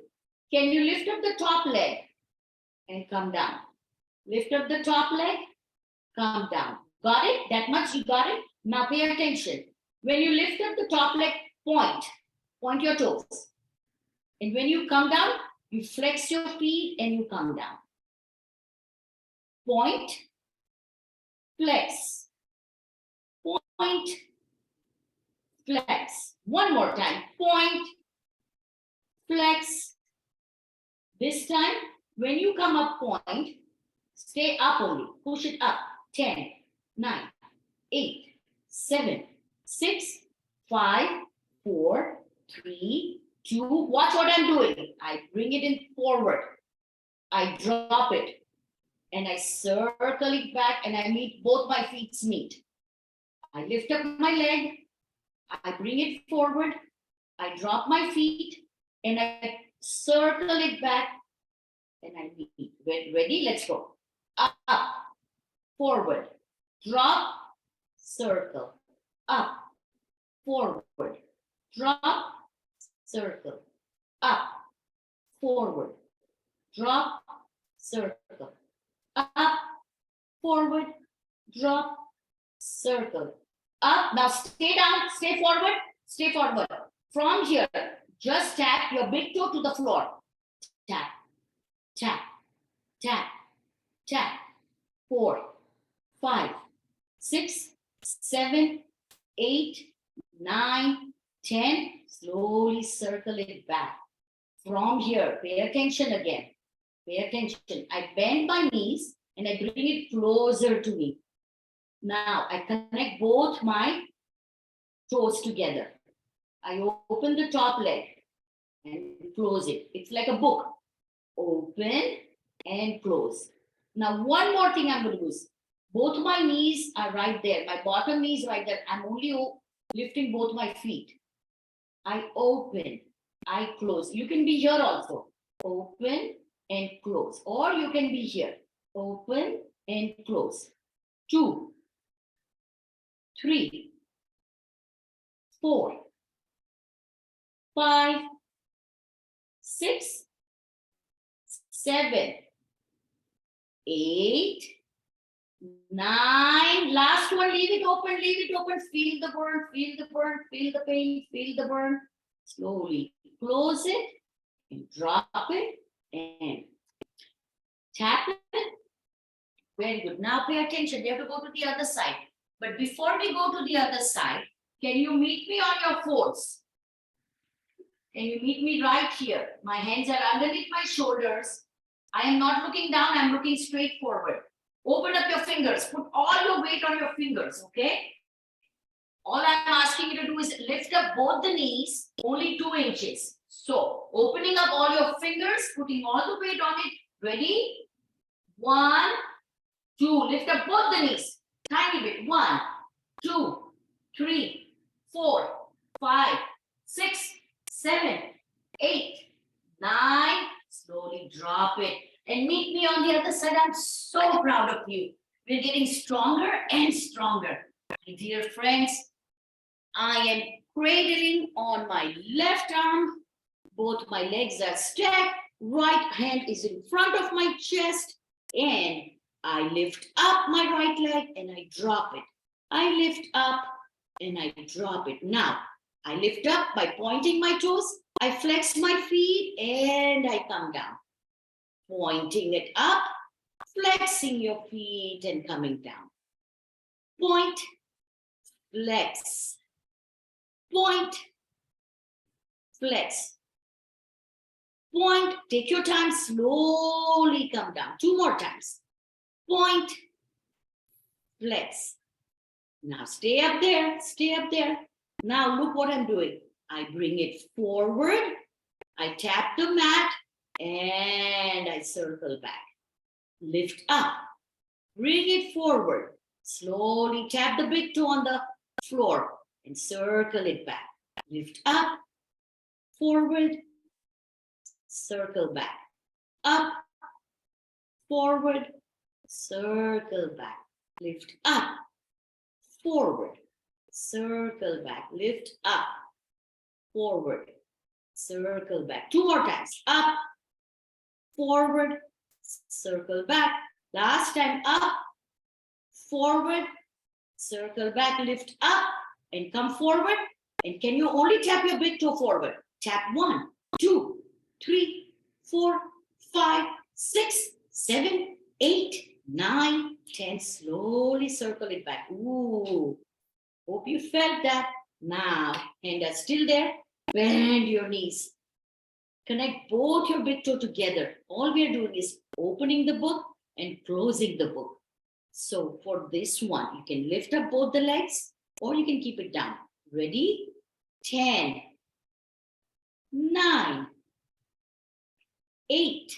Can you lift up the top leg and come down? Lift up the top leg, come down. Got it? That much you got it? Now pay attention. When you lift up the top leg, point your toes. And when you come down, you flex your feet and you come down. Point, flex, point, flex. One more time. Point, flex. This time, when you come up point, stay up only. Push it up. 10, 9, 8, 7, 6, 5, 4, 3, 2. Watch what I'm doing. I bring it in forward. I drop it. And I circle it back and I meet both my feet meet. I lift up my leg. I bring it forward. I drop my feet and I circle it back and I meet. Ready? Let's go. Up, forward, drop, circle, up, forward, drop, circle, up, forward, drop, circle, up, forward, drop, circle, up. Now stay down, stay forward, stay forward. From here, just tap your big toe to the floor. Tap, tap, tap, tap. 4, 5, 6, 7, 8, 9, 10. Slowly circle it back. From here, pay attention again. Pay attention. I bend my knees and I bring it closer to me. Now I connect both my toes together. I open the top leg and close it. It's like a book. Open and close. Now one more thing I'm going to do is both my knees are right there. My bottom knee is right there. I'm only lifting both my feet. I open. I close. You can be here also. Open and close. Or you can be here. Open and close. 2, 3, 4, 5, 6, 7, 8, 9. Last one, leave it open, leave it open. Feel the burn, feel the burn, feel the pain, feel the burn. Slowly close it and drop it and tap it. Very good. Now pay attention. You have to go to the other side. But before we go to the other side, can you meet me on your fours? Can you meet me right here? My hands are underneath my shoulders. I am not looking down. I'm looking straight forward. Open up your fingers. Put all your weight on your fingers, okay? All I'm asking you to do is lift up both the knees, only 2 inches. So, opening up all your fingers, putting all the weight on it. Ready? 1, 2. Lift up both the knees. Tiny bit. 1, 2, 3, 4, 5, 6, 7, 8, 9. Slowly drop it. And meet me on the other side. I'm so proud of you. We're getting stronger and stronger. My dear friends, I am cradling on my left arm. Both my legs are stacked. Right hand is in front of my chest. And I lift up my right leg and I drop it. I lift up and I drop it. Now, I lift up by pointing my toes. I flex my feet and I come down. Pointing it up, flexing your feet and coming down. Point, flex. Point, flex. Point, take your time, slowly come down. 2 more times. Point, flex. Now stay up there, stay up there. Now look what I'm doing. I bring it forward, I tap the mat, and I circle back. Lift up, bring it forward. Slowly tap the big toe on the floor and circle it back. Lift up, forward, circle back. Up, forward, circle back. Lift up, forward, circle back. Lift up, forward, circle back. 2 more times. Up, forward, circle back. Last time. Up, forward, circle back. Lift up and come forward. And can you only tap your big toe forward? Tap 1, 2, 3, 4, 5, 6, 7, 8, 9, 10. Slowly circle it back. Ooh, hope you felt that. Now, hands are still there. Bend your knees. Connect both your big toe together. All we are doing is opening the book and closing the book. So for this one, you can lift up both the legs or you can keep it down. Ready? 10, 9, 8,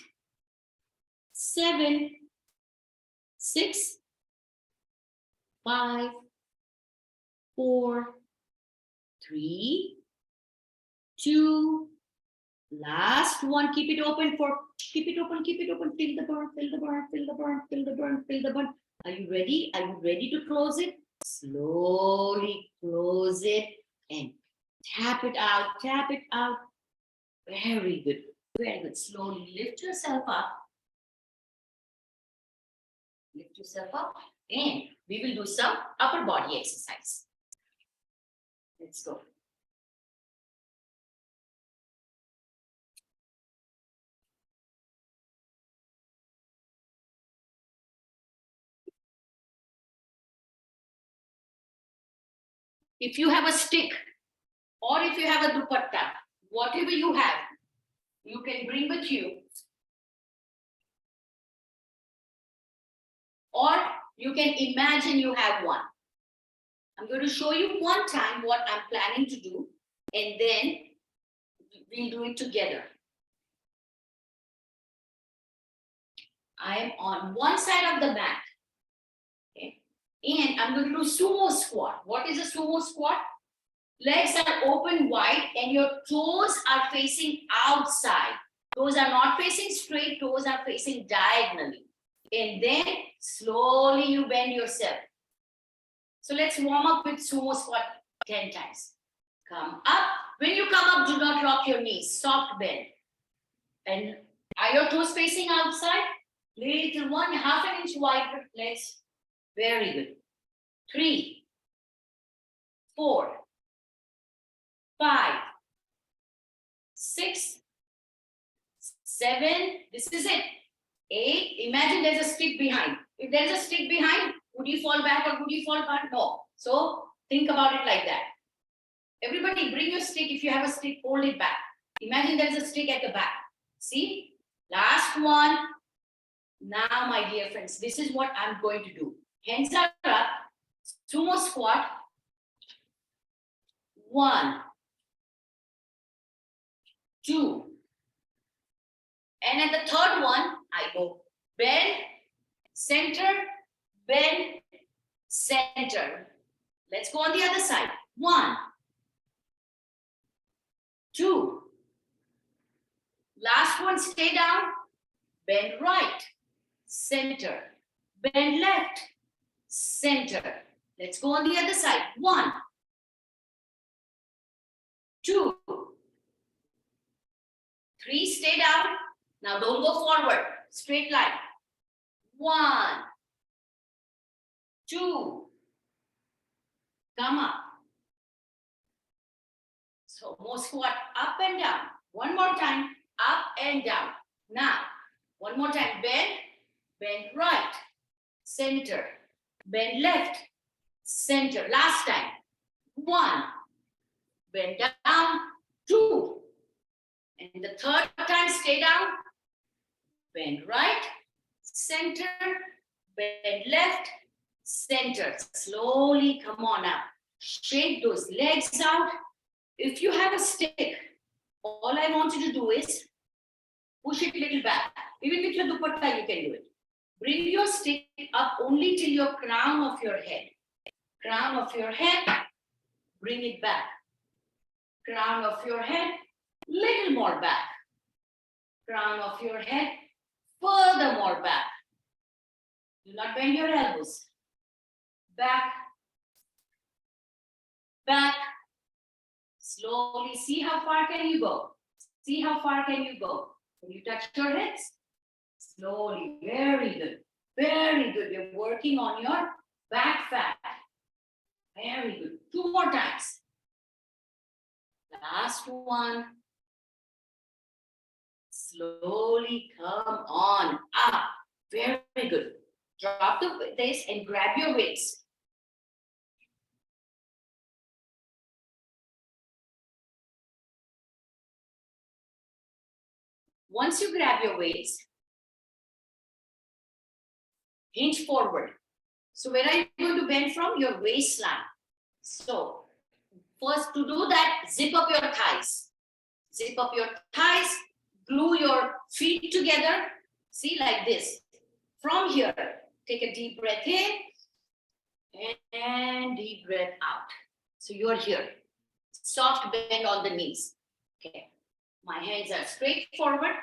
7, 6, 5, 4, 3, 2, last one. Keep it open, keep it open. Fill the burn, fill the burn, fill the burn, fill the burn, fill the burn. Are you ready? Are you ready to close it? Slowly close it and tap it out, tap it out. Very good, very good. Slowly lift yourself up. Lift yourself up and we will do some upper body exercise. Let's go. If you have a stick or if you have a dupatta, whatever you have, you can bring with you. Or you can imagine you have one. I'm going to show you one time what I'm planning to do, and then we'll do it together. I am on one side of the mat. Okay. And I'm going to do sumo squat. What is a sumo squat? Legs are open wide and your toes are facing outside. Toes are not facing straight, toes are facing diagonally. And then slowly you bend yourself. So let's warm up with sumo squat 10 times. Come up. When you come up, do not rock your knees. Soft bend. And are your toes facing outside? Little one, half an inch wider legs. Very good. 3, 4, 5, 6, 7. This is it. 8. Imagine there's a stick behind. If there's a stick behind, would you fall back or would you fall back? No. So think about it like that. Everybody bring your stick. If you have a stick, hold it back. Imagine there's a stick at the back. See? Last one. Now, my dear friends, this is what I'm going to do. Hands are up. Sumo squat. 1, 2. And at the third one, I go bend, center, bend, center. Let's go on the other side. 1, 2. Last one, stay down. Bend right, center. Bend left, center. Let's go on the other side. 1, 2. 3, stay down. Now don't go forward. Straight line. 1, 2, come up. So more squat, up and down. One more time, up and down. Now, one more time, bend right, center, bend left, center. Last time, 1, bend down, 2. And the third time, stay down, bend right, center, bend left, center. Slowly come on up. Shake those legs out. If you have a stick, all I want you to do is push it a little back. Even with your dupatta, you can do it. Bring your stick up only till your crown of your head. Crown of your head, bring it back. Crown of your head, little more back. Crown of your head, further more back. Do not bend your elbows. Back, back. Slowly, see how far can you go. See how far can you go. Can you touch your hips? Slowly, very good. Very good. You're working on your back fat. Very good. 2 more times. Last one. Slowly come on up. Very good. Drop this and grab your weights. Once you grab your weights, hinge forward. So where are you going to bend from? Your waistline. So first to do that, zip up your thighs. Zip up your thighs, glue your feet together. See, like this. From here, take a deep breath in and deep breath out. So you're here. Soft bend on the knees. Okay. My hands are straight forward.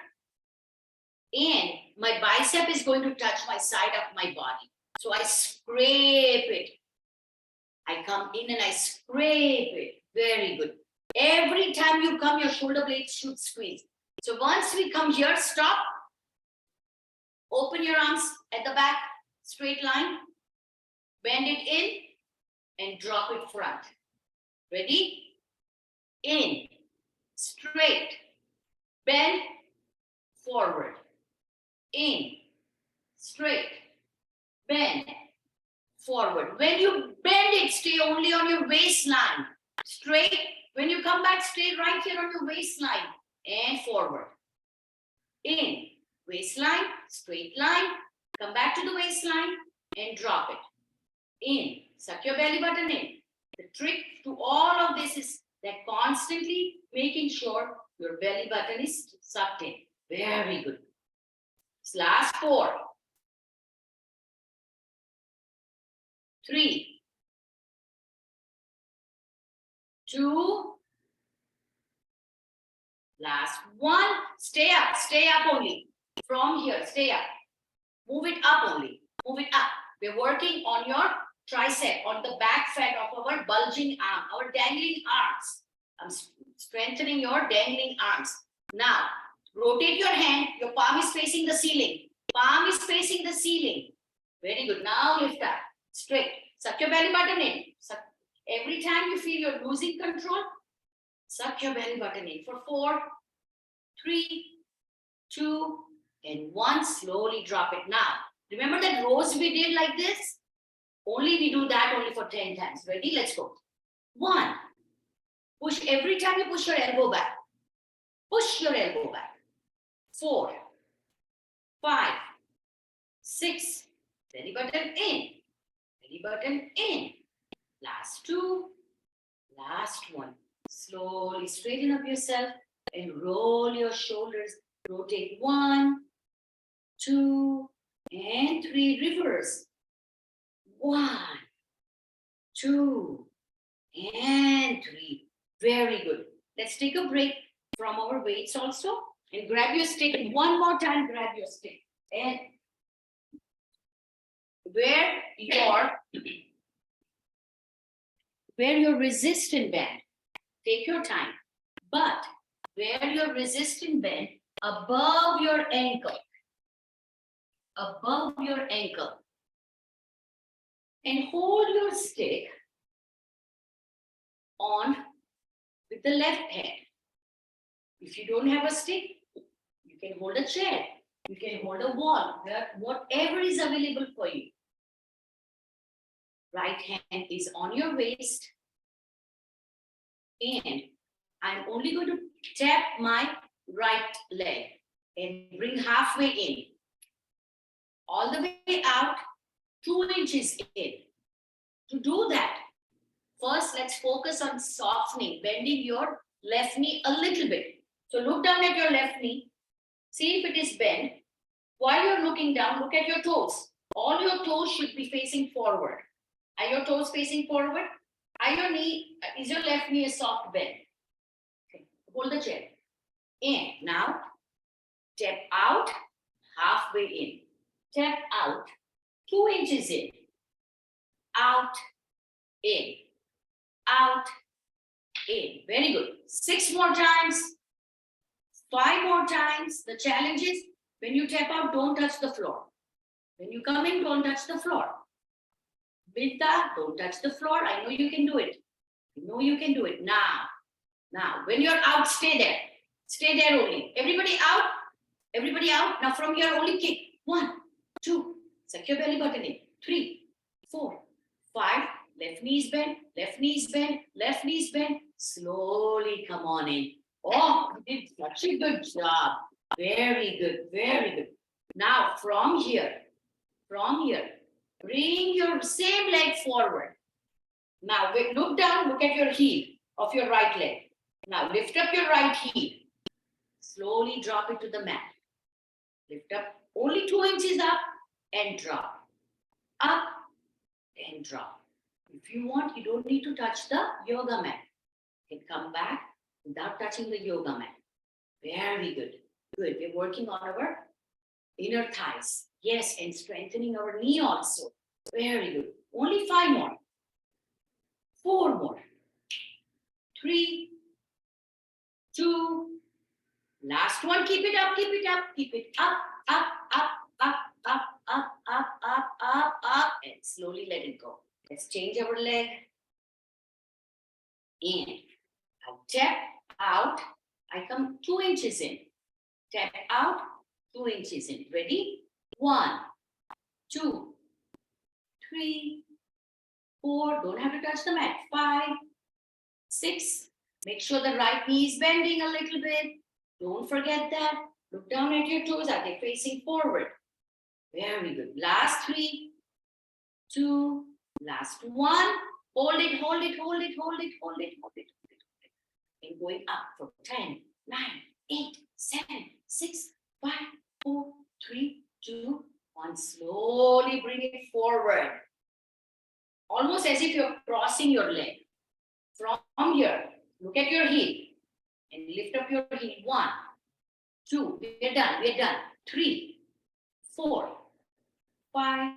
And my bicep is going to touch my side of my body. So I scrape it. I come in and I scrape it. Very good. Every time you come, your shoulder blades should squeeze. So once we come here, stop. Open your arms at the back, straight line. Bend it in and drop it front. Ready? In, straight, bend, forward. In, straight, bend, forward. When you bend it, stay only on your waistline. Straight. When you come back, stay right here on your waistline and forward. In, waistline, straight line. Come back to the waistline and drop it. In, suck your belly button in. The trick to all of this is that constantly making sure your belly button is sucked in. Very good. Last 4, 3, 2, last 1. Stay up only. From here, stay up. Move it up only. Move it up. We're working on your tricep, on the back fat of our bulging arm, our dangling arms. I'm strengthening your dangling arms. Now, rotate your hand. Your palm is facing the ceiling. Palm is facing the ceiling. Very good. Now lift up. Straight. Suck your belly button in. Suck. Every time you feel you're losing control, suck your belly button in for 4, 3, 2, and 1. Slowly drop it. Now, remember that rows we did like this? Only we do that only for 10 times. Ready? Let's go. 1. Push. Every time you push your elbow back. Push your elbow back. 4, 5, 6. Belly button in. Belly button in. Last 2. Last 1. Slowly straighten up yourself and roll your shoulders. Rotate 1, 2, and 3. Reverse. 1, 2, and 3. Very good. Let's take a break from our weights also and grab your stick. One more time, grab your stick. And where your resistant band, take your time. But where your resistant bend above your ankle. Above your ankle. And hold your stick on with the left hand. If you don't have a stick, you can hold a chair. You can hold a wall, whatever is available for you. Right hand is on your waist. And I'm only going to tap my right leg and bring halfway in. All the way out, 2 inches in. To do that, first let's focus on softening, bending your left knee a little bit. So look down at your left knee. See if it is bent. While you're looking down, look at your toes. All your toes should be facing forward. Are your toes facing forward? Is your left knee a soft bend? Okay. Hold the chair. And now, step out, halfway in. Step out, 2 inches in. Out, in. Out, in. Very good. 6 more times. 5 more times. The challenge is, when you tap out, don't touch the floor. When you come in, don't touch the floor. Vidya, don't touch the floor. I know you can do it. I know you can do it. Now, when you're out, stay there. Stay there only. Everybody out. Everybody out. Now from here, only kick. 1, 2. Suck your belly button in. 3, 4, 5. Left knees bend. Left knees bend. Left knees bend. Slowly come on in. Oh, you did such a good job. Very good. Very good. Now from here, bring your same leg forward. Now look down, look at your heel of your right leg. Now lift up your right heel. Slowly drop it to the mat. Lift up only 2 inches up and drop. Up and drop. If you want, you don't need to touch the yoga mat. You can come back without touching the yoga mat. Very good. Good. We're working on our inner thighs. Yes, and strengthening our knee also. Very good. Only 5 more. 4 more. 3, 2. Last one. Keep it up, keep it up, keep it up, up, up, up, up, up, up, up, up, up, and slowly let it go. Let's change our leg. And I tap out. I come 2 inches in. Tap out, 2 inches in. Ready? 1, 2, 3, 4. Don't have to touch the mat. 5, 6. Make sure the right knee is bending a little bit. Don't forget that. Look down at your toes. Are they facing forward? Very good. Last 3, 2, last 1. Hold it, hold it, hold it, hold it, hold it, hold it, hold it. And going up for 10, 9, 8, 7, 6, 5, 4, 3, 2, 1. Slowly bring it forward. Almost as if you're crossing your leg. From here, look at your heel and lift up your heel. 1, 2, we're done, 3, 4, 5,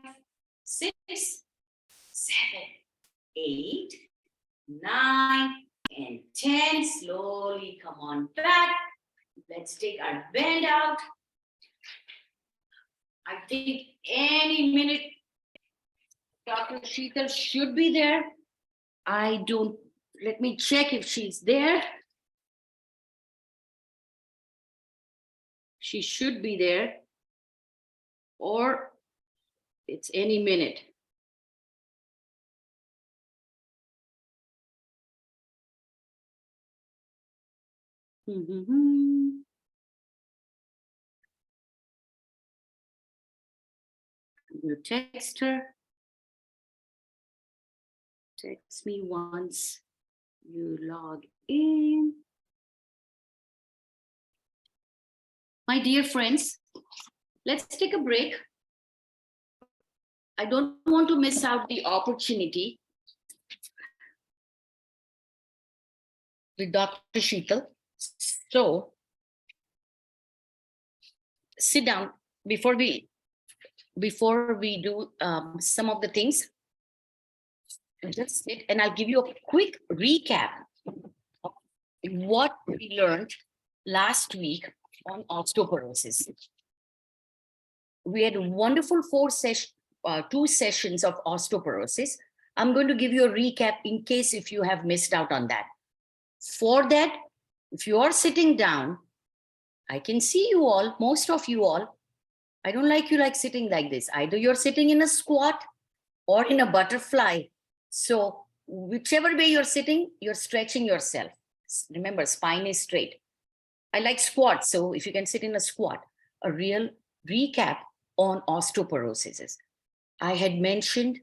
6, 7, 8, 9, and 10. Slowly come on back. Let's take our bend out. I think any minute Dr. Sheetal should be there. Let me check if she's there. She should be there, or it's any minute. I'm going to text her. Text me once you log in. My dear friends, let's take a break. I don't want to miss out the opportunity with Dr. Sheetal. So sit down before we do some of the things. Just sit and I'll give you a quick recap of what we learned last week on osteoporosis. We had a wonderful two sessions of osteoporosis. I'm going to give you a recap in case if you have missed out on that. For that, if you are sitting down, I can see you all, most of you all. I don't like you like sitting like this. Either you're sitting in a squat or in a butterfly. So whichever way you're sitting, you're stretching yourself. Remember, spine is straight. I like squats, so if you can sit in a squat. A real recap on osteoporosis. I had mentioned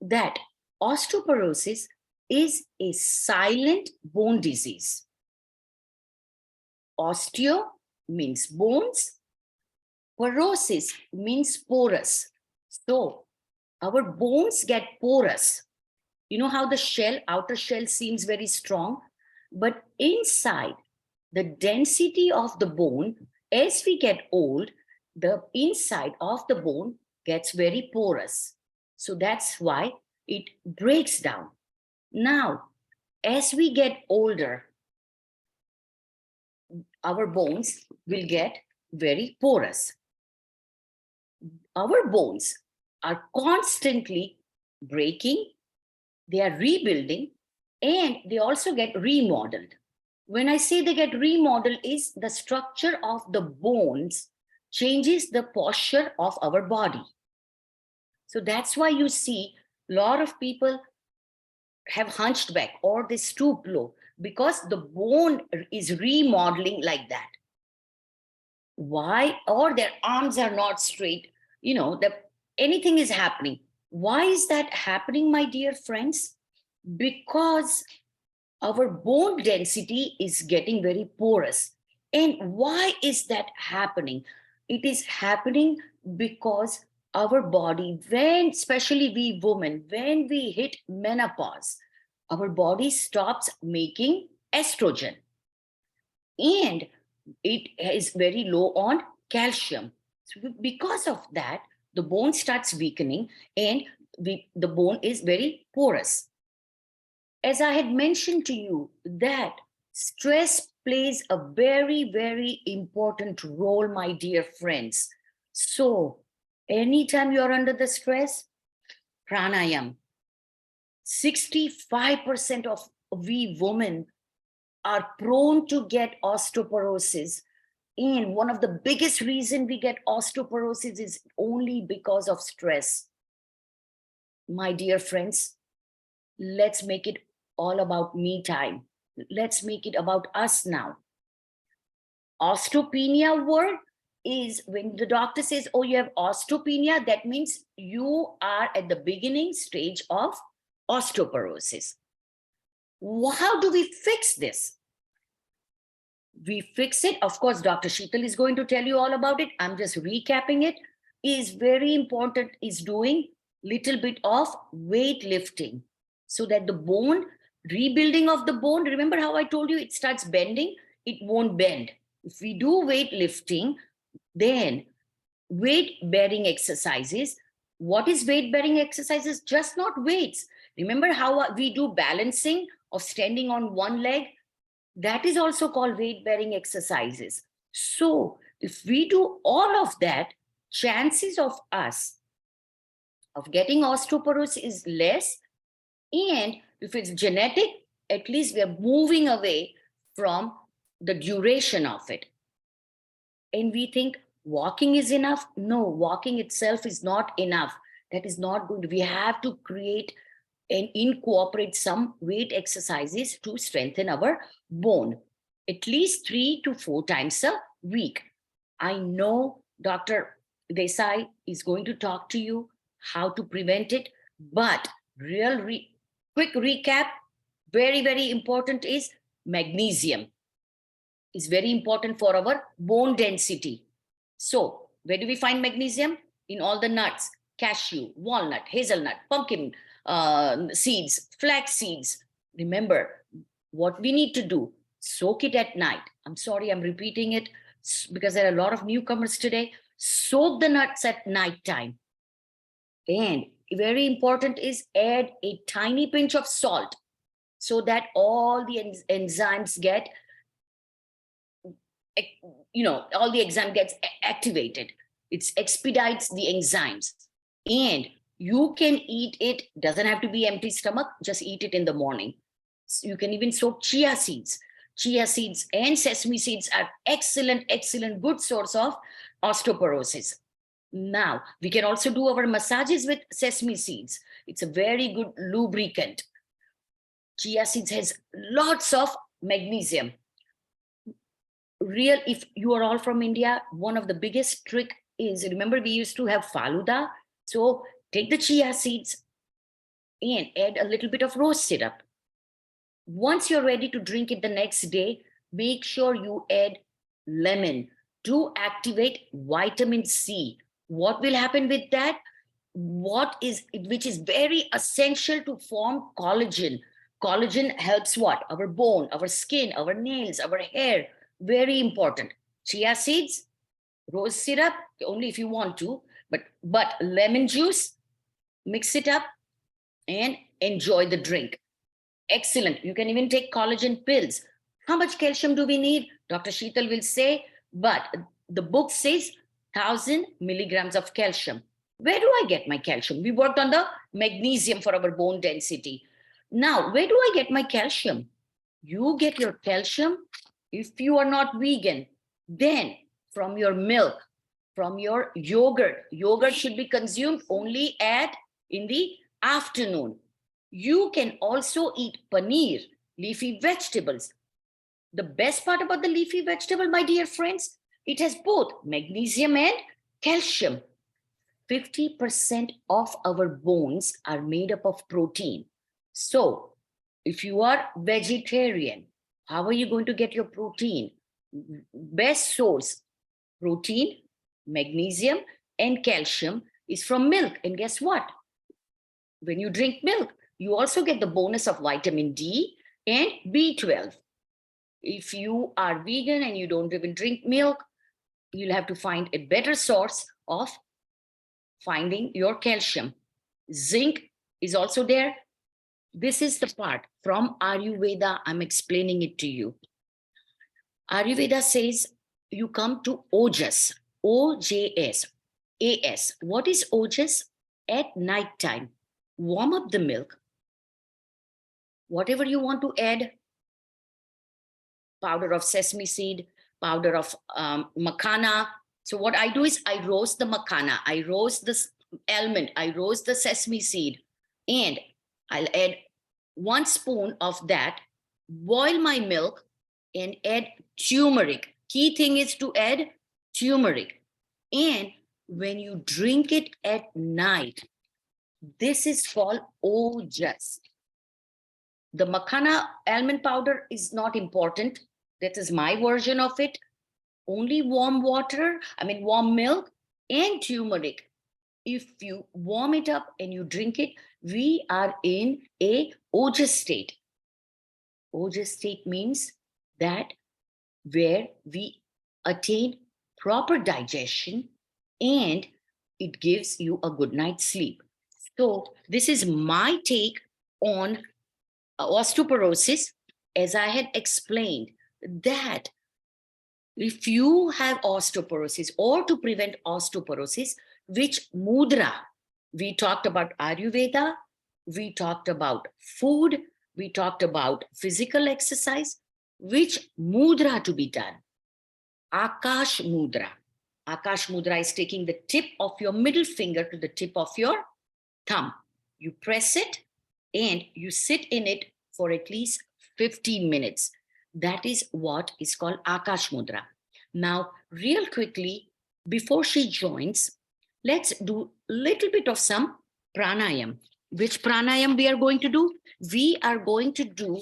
that osteoporosis is a silent bone disease. Osteo means bones. Porosis means porous. So our bones get porous. You know how the shell, outer shell seems very strong, but inside the density of the bone, as we get old, the inside of the bone gets very porous. So that's why it breaks down. Now, as we get older, our bones will get very porous. Our bones are constantly breaking, they are rebuilding, and they also get remodeled. When I say they get remodeled, is the structure of the bones changes the posture of our body. So that's why you see a lot of people have hunched back or they stoop low because the bone is remodeling like that. Why? Or their arms are not straight. You know, anything is happening. Why is that happening, my dear friends? Because our bone density is getting very porous. And why is that happening? It is happening because our body, especially we women, when we hit menopause, our body stops making estrogen. And it is very low on calcium. So because of that, the bone starts weakening and the bone is very porous. As I had mentioned to you, that stress plays a very, very important role, my dear friends. So anytime you're under the stress, pranayam. 65% of we women are prone to get osteoporosis. And one of the biggest reasons we get osteoporosis is only because of stress. My dear friends, let's make it all about me time. Let's make it about us now. Osteopenia word is when the doctor says, oh, you have osteopenia, that means you are at the beginning stage of osteoporosis. How do we fix this? We fix it. Of course, Dr. Sheetal is going to tell you all about it. I'm just recapping it. Is very important is doing little bit of weight lifting so that the bone, rebuilding of the bone, remember how I told you it starts bending? It won't bend. If we do weight lifting, then weight bearing exercises. What is weight bearing exercises? Just not weights. Remember how we do balancing of standing on one leg? That is also called weight bearing exercises. So if we do all of that, chances of us of getting osteoporosis is less. And if it's genetic, at least we are moving away from the duration of it. And we think walking is enough. No, walking itself is not enough. That is not good. We have to create and incorporate some weight exercises to strengthen our bone, at least 3 to 4 times a week. I know Dr. Desai is going to talk to you how to prevent it, but quick recap, very, very important is magnesium. Is very important for our bone density. So where do we find magnesium? In all the nuts, cashew, walnut, hazelnut, pumpkin seeds, flax seeds. Remember what we need to do, soak it at night. I'm sorry, I'm repeating it because there are a lot of newcomers today. Soak the nuts at night time. And very important is add a tiny pinch of salt so that all the enzymes get all the enzyme gets activated. It expedites the enzymes, and you can eat it. Doesn't have to be empty stomach. Just eat it in the morning. So you can even soak chia seeds. Chia seeds and sesame seeds are excellent, good source of osteoporosis. Now, we can also do our massages with sesame seeds. It's a very good lubricant. Chia seeds has lots of magnesium. If you are all from India, one of the biggest trick is, remember we used to have faluda. So take the chia seeds and add a little bit of rose syrup. Once you're ready to drink it the next day, make sure you add lemon to activate vitamin C. What will happen with that? Which is very essential to form collagen. Collagen helps what? Our bone, our skin, our nails, our hair. Very important. Chia seeds, rose syrup, only if you want to, but lemon juice, mix it up and enjoy the drink. Excellent. You can even take collagen pills. How much calcium do we need? Dr. Sheetal will say, but the book says 1,000 milligrams of calcium. Where do I get my calcium? We worked on the magnesium for our bone density. Now, where do I get my calcium? You get your calcium, if you are not vegan, then from your milk, from your yogurt. Yogurt should be consumed only in the afternoon. You can also eat paneer, leafy vegetables. The best part about the leafy vegetable, my dear friends, it has both magnesium and calcium. 50% of our bones are made up of protein. So if you are vegetarian, how are you going to get your protein? Best source, protein, magnesium, and calcium is from milk. And guess what? When you drink milk, you also get the bonus of vitamin D and B12. If you are vegan and you don't even drink milk, you'll have to find a better source of finding your calcium. Zinc is also there. This is the part from Ayurveda. I'm explaining it to you. Ayurveda says you come to Ojas, OJS, AS. What is Ojas? At night time, warm up the milk. Whatever you want to add, powder of sesame seed, powder of makhana. So what I do is I roast the makhana, I roast the almond, I roast the sesame seed, and I'll add 1 spoon of that, boil my milk, and add turmeric. Key thing is to add turmeric. And when you drink it at night, this is called Ojas. The makhana almond powder is not important. That is my version of it. Only warm milk and turmeric. If you warm it up and you drink it, we are in a Ojas state. Ojas state means that where we attain proper digestion and it gives you a good night's sleep. So this is my take on osteoporosis. As I had explained, that if you have osteoporosis or to prevent osteoporosis, which mudra? We talked about Ayurveda, we talked about food, we talked about physical exercise. Which mudra to be done? Akash mudra. Akash mudra is taking the tip of your middle finger to the tip of your thumb. You press it and you sit in it for at least 15 minutes. That is what is called Akash mudra. Now, real quickly, before she joins, let's do a little bit of some pranayam. Which pranayam we are going to do? We are going to do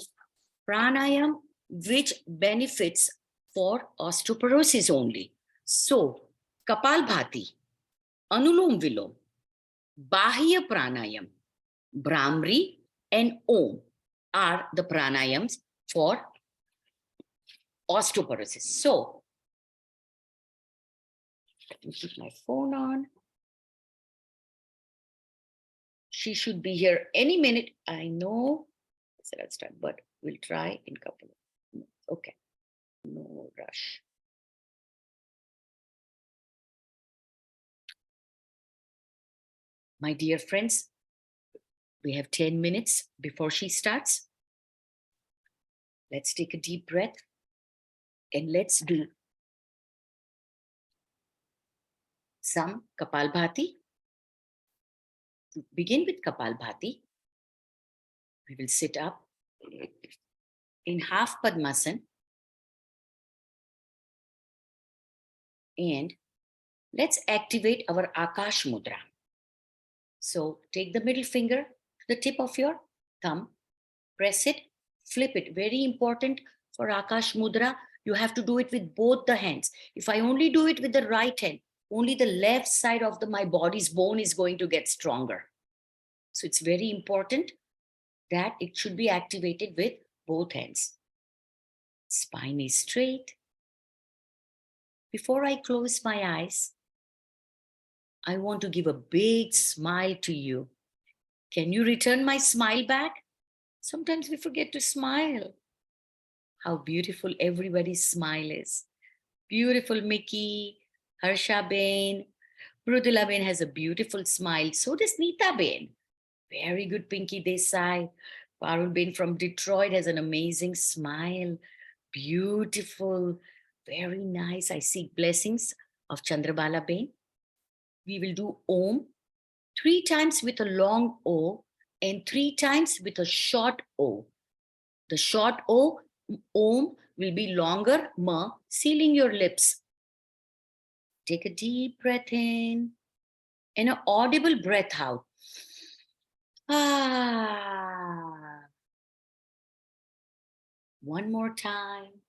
pranayam which benefits for osteoporosis only. So, Kapalbhati, Anulom Vilom, Bahya Pranayam, Brahmri, and Om are the pranayams for osteoporosis. So, let me keep my phone on. She should be here any minute. I know. So let's start, but we'll try in a couple of minutes. Okay. No rush. My dear friends, we have 10 minutes before she starts. Let's take a deep breath and let's do some Kapalbhati. To begin with Kapalbhati, we will sit up in half Padmasana and let's activate our Akash Mudra. So take the middle finger to the tip of your thumb, press it, flip it. Very important for Akash Mudra. You have to do it with both the hands. If I only do it with the right hand, only the left side of my body's bone is going to get stronger. So it's very important that it should be activated with both hands. Spine is straight. Before I close my eyes, I want to give a big smile to you. Can you return my smile back? Sometimes we forget to smile. How beautiful everybody's smile is. Beautiful Mickey, Harsha Bain, Mrudula Bain has a beautiful smile. So does Neeta Bain. Very good, Pinky Desai. Parul Bain from Detroit has an amazing smile. Beautiful, very nice. I seek blessings of Chandrabala Bain. We will do Om 3 times with a long O and 3 times with a short O. The short O, Om, will be longer, Ma, sealing your lips. Take a deep breath in and an audible breath out. Ah. One more time.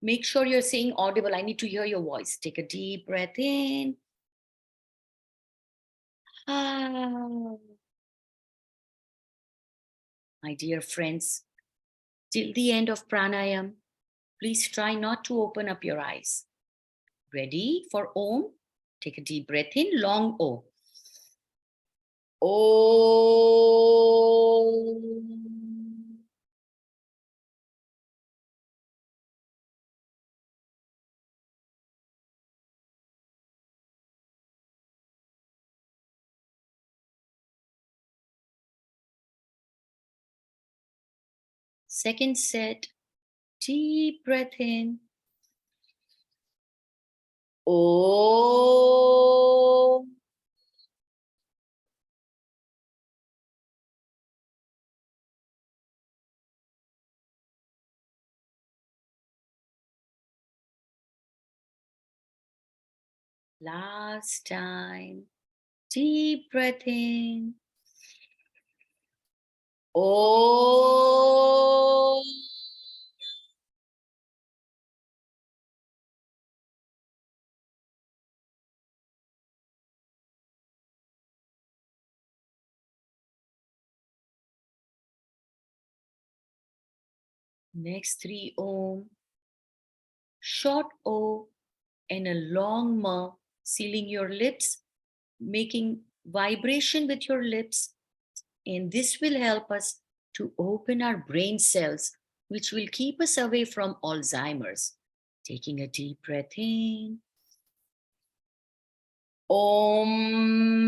Make sure you're saying audible. I need to hear your voice. Take a deep breath in. Ah. My dear friends, till the end of pranayam, please try not to open up your eyes. Ready for Om? Take a deep breath in, long O. Om. Second set, deep breath in. Om. Last time, deep breath in. Om. Next 3 Om. Short O and a long Ma, sealing your lips, making vibration with your lips. And this will help us to open our brain cells, which will keep us away from Alzheimer's. Taking a deep breath in. Om.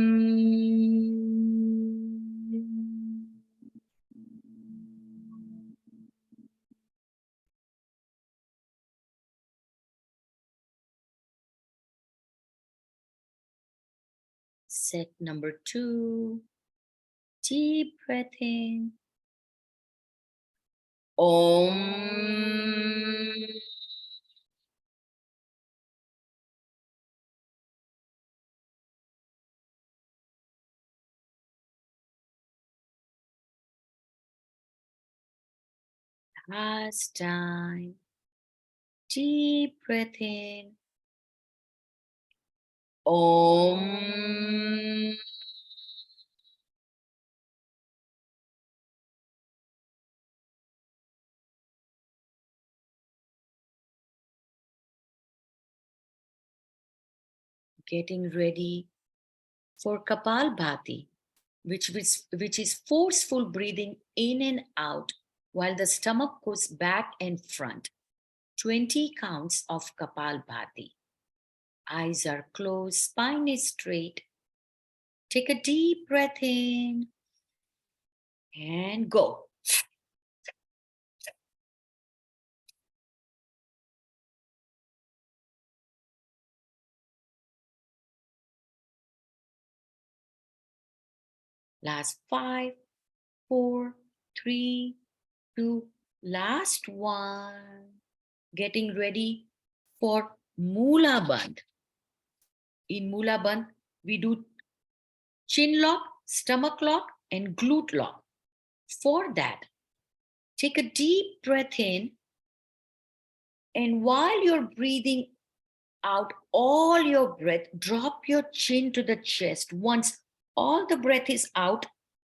Set number 2. Deep breath in. Om. Last time. Deep breath in. Om. Getting ready for Kapalbhati, which is forceful breathing in and out while the stomach goes back and front. 20 counts of Kapalbhati. Eyes are closed, spine is straight. Take a deep breath in and go. Last 5, 4, 3, 2, last one. Getting ready for Mula Bandh. In Mula Bandh, we do chin lock, stomach lock, and glute lock. For that, take a deep breath in, and while you're breathing out all your breath, drop your chin to the chest. Once all the breath is out,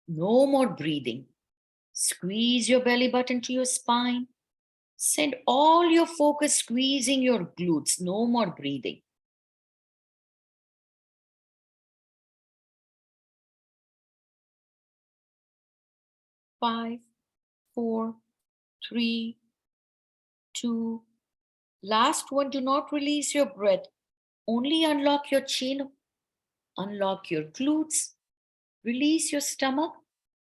no more breathing. Squeeze your belly button to your spine. Send all your focus squeezing your glutes. No more breathing. Five, 4, 3, 2. Last one, do not release your breath. Only unlock your chin, unlock your glutes, release your stomach.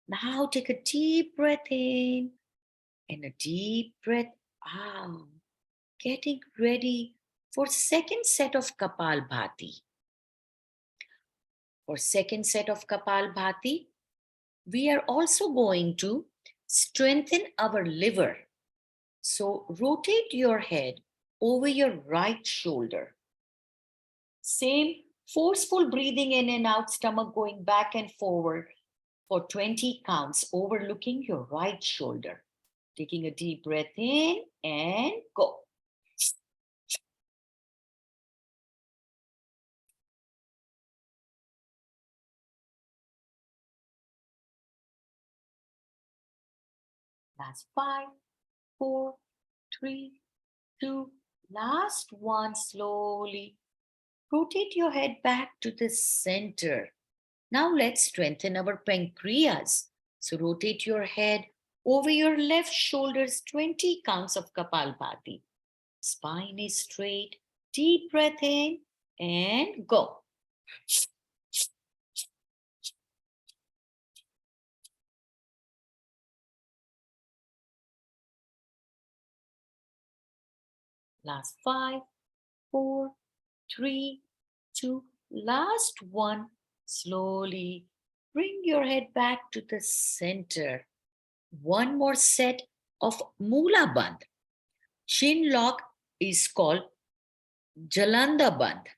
Now take a deep breath in and a deep breath out. Getting ready for second set of Kapalbhati. For second set of Kapalbhati, we are also going to strengthen our liver. So rotate your head over your right shoulder. Same forceful breathing in and out, stomach going back and forward for 20 counts, overlooking your right shoulder. Taking a deep breath in and go. Last 5, 4, 3, 2, last one. Slowly rotate your head back to the center. Now let's strengthen our pancreas. So rotate your head over your left shoulders, 20 counts of Kapalbhati. Spine is straight. Deep breath in and go. Last 5, 4, 3, 2, last one. Slowly bring your head back to the center. One more set of Mula Bandh. Chin lock is called Jalanda Bandh.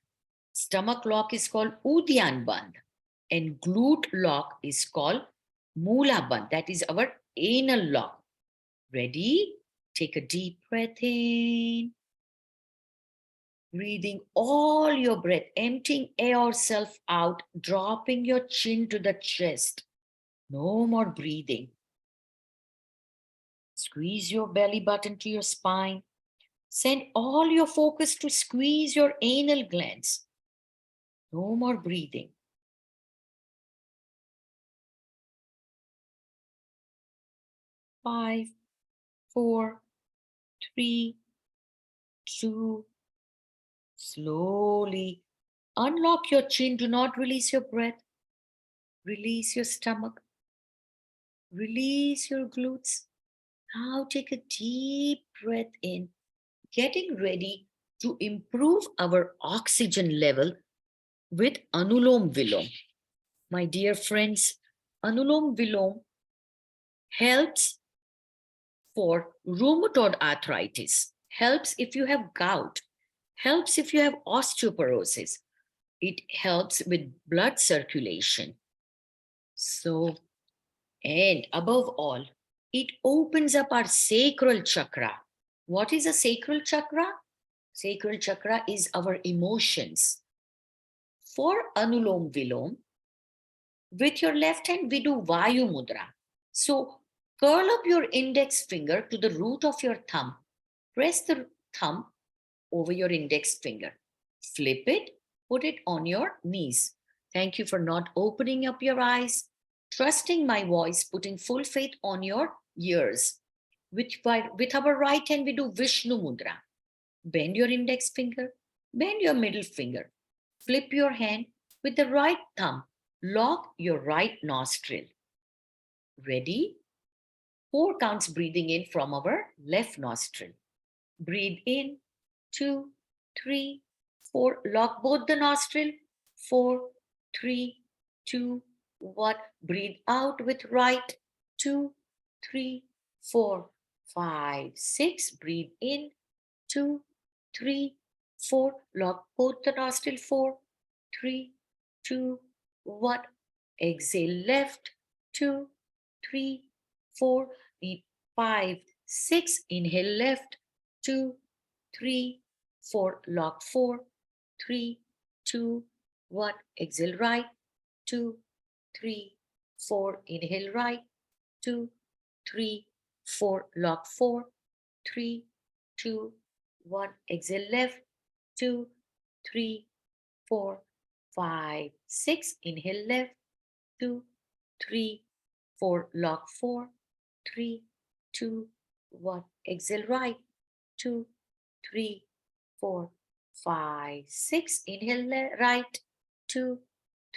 Stomach lock is called Udyan Bandh. And glute lock is called Mula Bandh. That is our anal lock. Ready? Take a deep breath in. Breathing all your breath, emptying yourself out, dropping your chin to the chest. No more breathing. Squeeze your belly button to your spine. Send all your focus to squeeze your anal glands. No more breathing. 5, 4, 3, 2. Slowly unlock your chin. Do not release your breath. Release your stomach. Release your glutes. Now take a deep breath in, getting ready to improve our oxygen level with Anulom Vilom. My dear friends, Anulom Vilom helps for rheumatoid arthritis, helps if you have gout, helps if you have osteoporosis. It helps with blood circulation. So, and above all, it opens up our sacral chakra. What is a sacral chakra? Sacral chakra is our emotions. For Anulom Vilom, with your left hand, we do Vayu Mudra. So curl up your index finger to the root of your thumb. Press the thumb over your index finger. Flip it, put it on your knees. Thank you for not opening up your eyes, trusting my voice, putting full faith on your ears. With our right hand, we do Vishnu Mudra. Bend your index finger, bend your middle finger. Flip your hand with the right thumb. Lock your right nostril. Ready? 4 counts breathing in from our left nostril. Breathe in, 2, 3, 4. Lock both the nostril. 4, 3, 2, 1. Breathe out with right. 2, 3, 4, 5, 6. Breathe in. 2, 3, 4. Lock both the nostril. 4, 3, 2, 1. Exhale left. 2, 3, 4. 5, 6. Inhale left. 2, 3, 4. Lock 4, 3, 2, 1. Exhale right. 2, 3, 4. Inhale right. 2, 3, 4. Lock 4, 3, 2, 1. Exhale left. 2, 3, 4, 5, 6. Inhale left. 2, 3, 4. Lock 4, 3, 2, 1. Exhale right. 2, 3, 4, 5, 6. Inhale right. 2,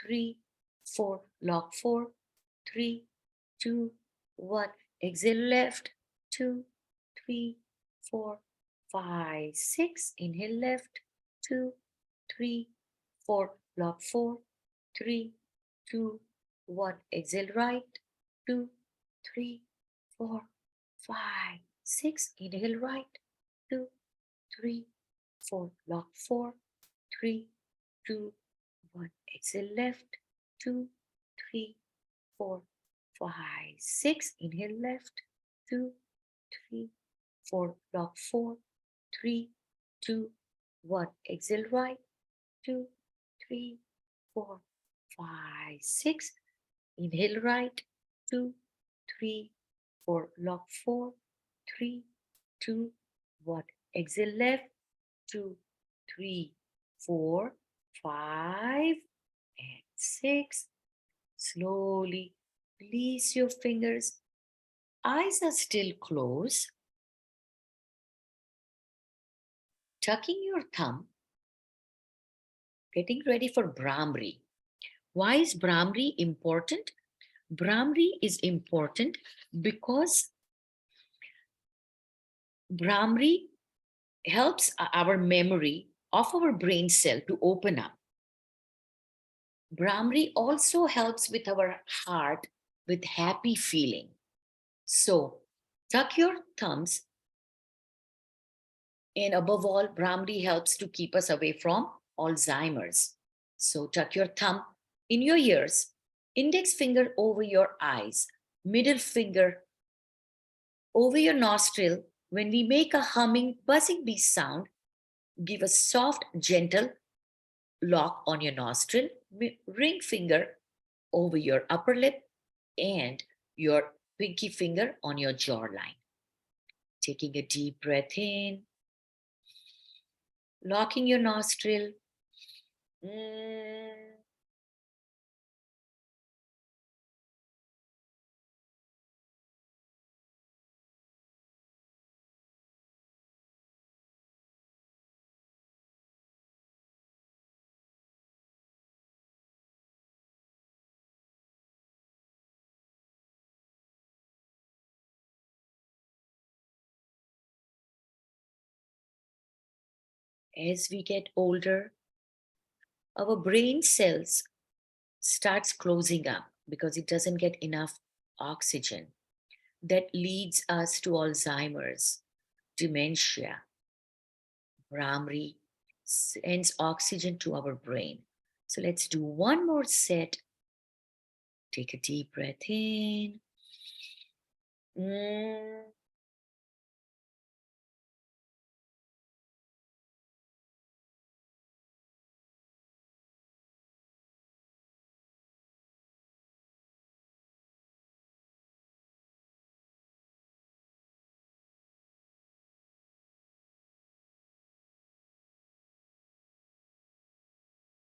3, 4. Lock 4, 3, 2, 1. Exhale left. 2, 3, 4, 5, 6. Inhale left. 2, 3, 4. Lock 4, 3, 2, 1. Exhale right. 2, 3, 4, 5, 6. Inhale right. 2, 3, 4. Lock 4, 3, 2, 1. Exhale left. 2, 3, 4, 5, 6. Inhale left. 2, 3, 4. Lock 4, 3, 2, 1. Exhale right. 2, 3, 4, 5, 6. Inhale right. 2, 3, 4. Lock 4, 3, 2, 1. Exhale left. 2, 3, 4, 5, and 6. Slowly release your fingers. Eyes are still closed. Tucking your thumb, getting ready for Brahmari. Why is Brahmari important? Brahmari is important because Brahmari helps our memory of our brain cell to open up. Brahmari also helps with our heart with happy feeling. So tuck your thumbs, and above all, Brahmari helps to keep us away from Alzheimer's. So tuck your thumb in your ears, index finger over your eyes, middle finger over your nostril. When we make a humming, buzzing bee sound, give a soft, gentle lock on your nostril, ring finger over your upper lip, and your pinky finger on your jawline. Taking a deep breath in, locking your nostril. Mm. As we get older, our brain cells starts closing up because it doesn't get enough oxygen. That leads us to Alzheimer's, dementia. Brahmari sends oxygen to our brain. So let's do one more set. Take a deep breath in. Mm.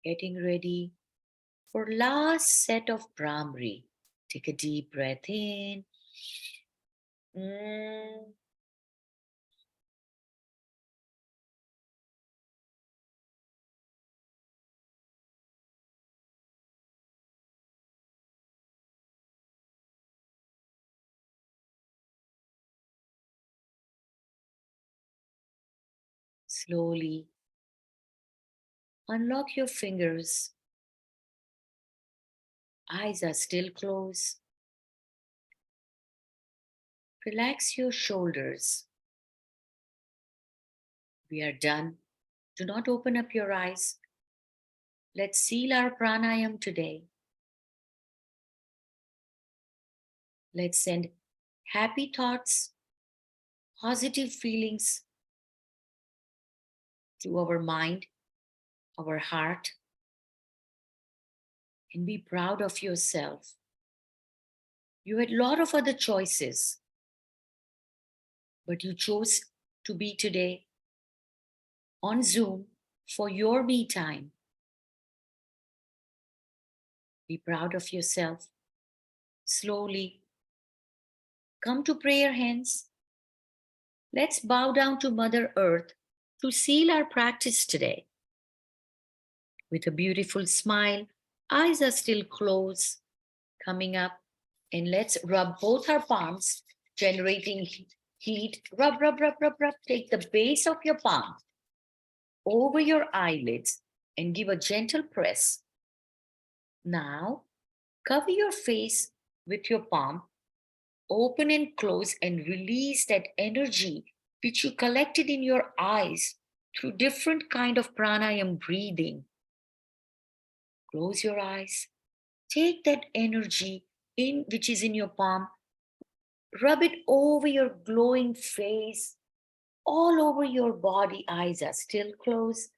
Getting ready for last set of Brahmari. Take a deep breath in. Mm. Slowly unlock your fingers. Eyes are still closed. Relax your shoulders. We are done. Do not open up your eyes. Let's seal our pranayam today. Let's send happy thoughts, positive feelings to our mind, our heart, and be proud of yourself. You had a lot of other choices, but you chose to be today on Zoom for your me time. Be proud of yourself. Slowly come to prayer hands. Let's bow down to Mother Earth to seal our practice today. With a beautiful smile, eyes are still closed, coming up, and let's rub both our palms, generating heat. Rub, rub, rub, rub, rub. Take the base of your palm over your eyelids and give a gentle press. Now, cover your face with your palm, open and close, and release that energy which you collected in your eyes through different kind of pranayam breathing. Close your eyes. Take that energy in which is in your palm, rub it over your glowing face, all over your body. Eyes are still closed,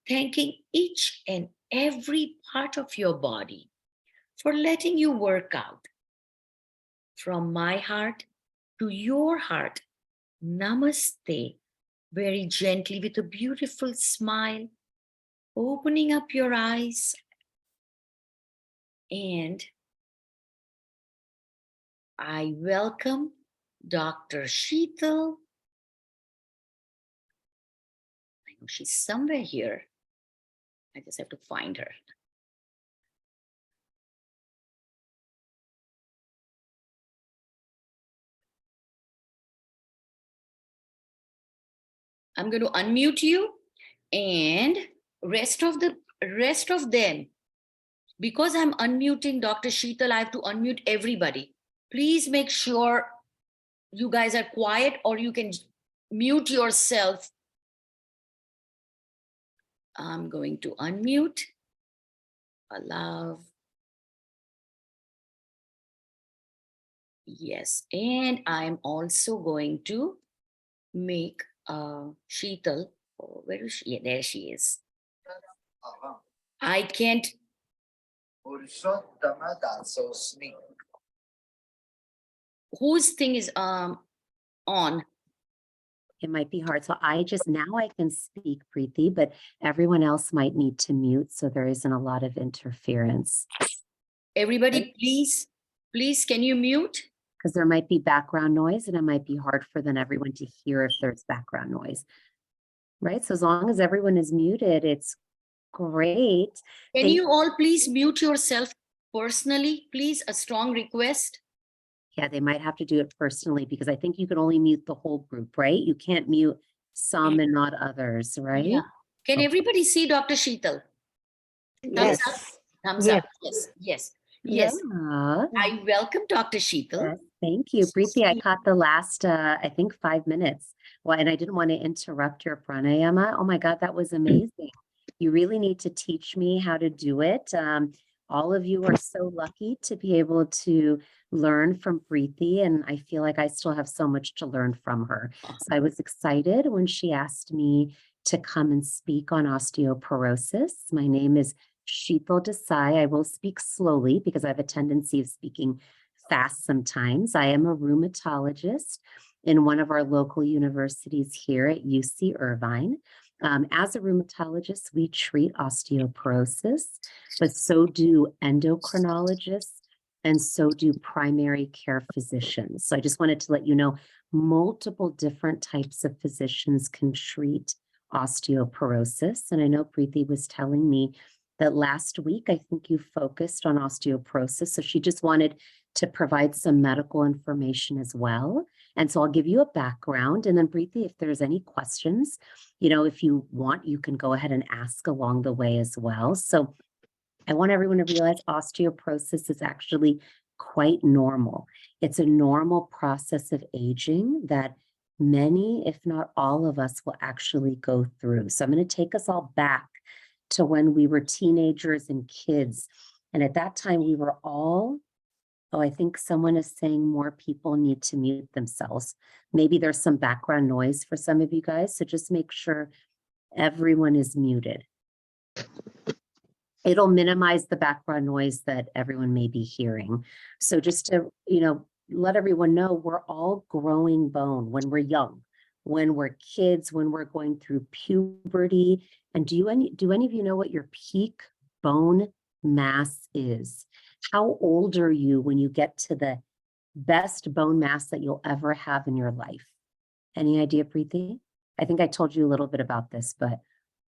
thanking each and every part of your body for letting you work out. From my heart to your heart, namaste, very gently with a beautiful smile, opening up your eyes, and I welcome Dr. Sheetal. I know she's somewhere here. I just have to find her. I'm going to unmute you, and rest of them, because I'm unmuting Dr. Sheetal, I have to unmute everybody. Please make sure you guys are quiet, or you can mute yourself. I'm going to unmute. Allow. Yes, and I'm also going to make Sheetal. Oh, where is she? Yeah, there she is. I can't. Whose thing is on? It might be hard. So now I can speak, Preeti, but everyone else might need to mute so there isn't a lot of interference. Everybody, please, can you mute? Because there might be background noise and it might be hard for then everyone to hear if there's background noise. Right? So as long as everyone is muted, it's great. Can you all please mute yourself personally? Please, a strong request. Yeah, they might have to do it personally because I think you can only mute the whole group, right? You can't mute some and not others, right? Yeah. Can Okay. everybody see Dr. Sheetal? Yes. Thumbs up. Thumbs up. Yes. Yeah. I welcome Dr. Sheetal. Yes, thank you, Preeti. I caught the last, I think 5 minutes. Well, and I didn't want to interrupt your pranayama. Oh my God, that was amazing. You really need to teach me how to do it. All of you are so lucky to be able to learn from Preeti, and I feel like I still have so much to learn from her. So I was excited when she asked me to come and speak on osteoporosis. My name is Sheetal Desai. I will speak slowly because I have a tendency of speaking fast sometimes. I am a rheumatologist in one of our local universities here at UC Irvine. As a rheumatologist, we treat osteoporosis, but so do endocrinologists and so do primary care physicians. So I just wanted to let you know, multiple different types of physicians can treat osteoporosis. And I know Preeti was telling me that last week, I think you focused on osteoporosis. So she just wanted to provide some medical information as well. And so I'll give you a background, and then Preeti, if there's any questions, if you want, you can go ahead and ask along the way as well. So I want everyone to realize osteoporosis is actually quite normal. It's a normal process of aging that many, if not all of us, will actually go through. So I'm going to take us all back to when we were teenagers and kids. And at that time, we were all, I think someone is saying more people need to mute themselves. Maybe there's some background noise for some of you guys. So just make sure everyone is muted. It'll minimize the background noise that everyone may be hearing. So just to, let everyone know, we're all growing bone when we're young, when we're kids, when we're going through puberty. And do any of you know what your peak bone mass is? How old are you when you get to the best bone mass that you'll ever have in your life? Any idea, Preeti? I think I told you a little bit about this, but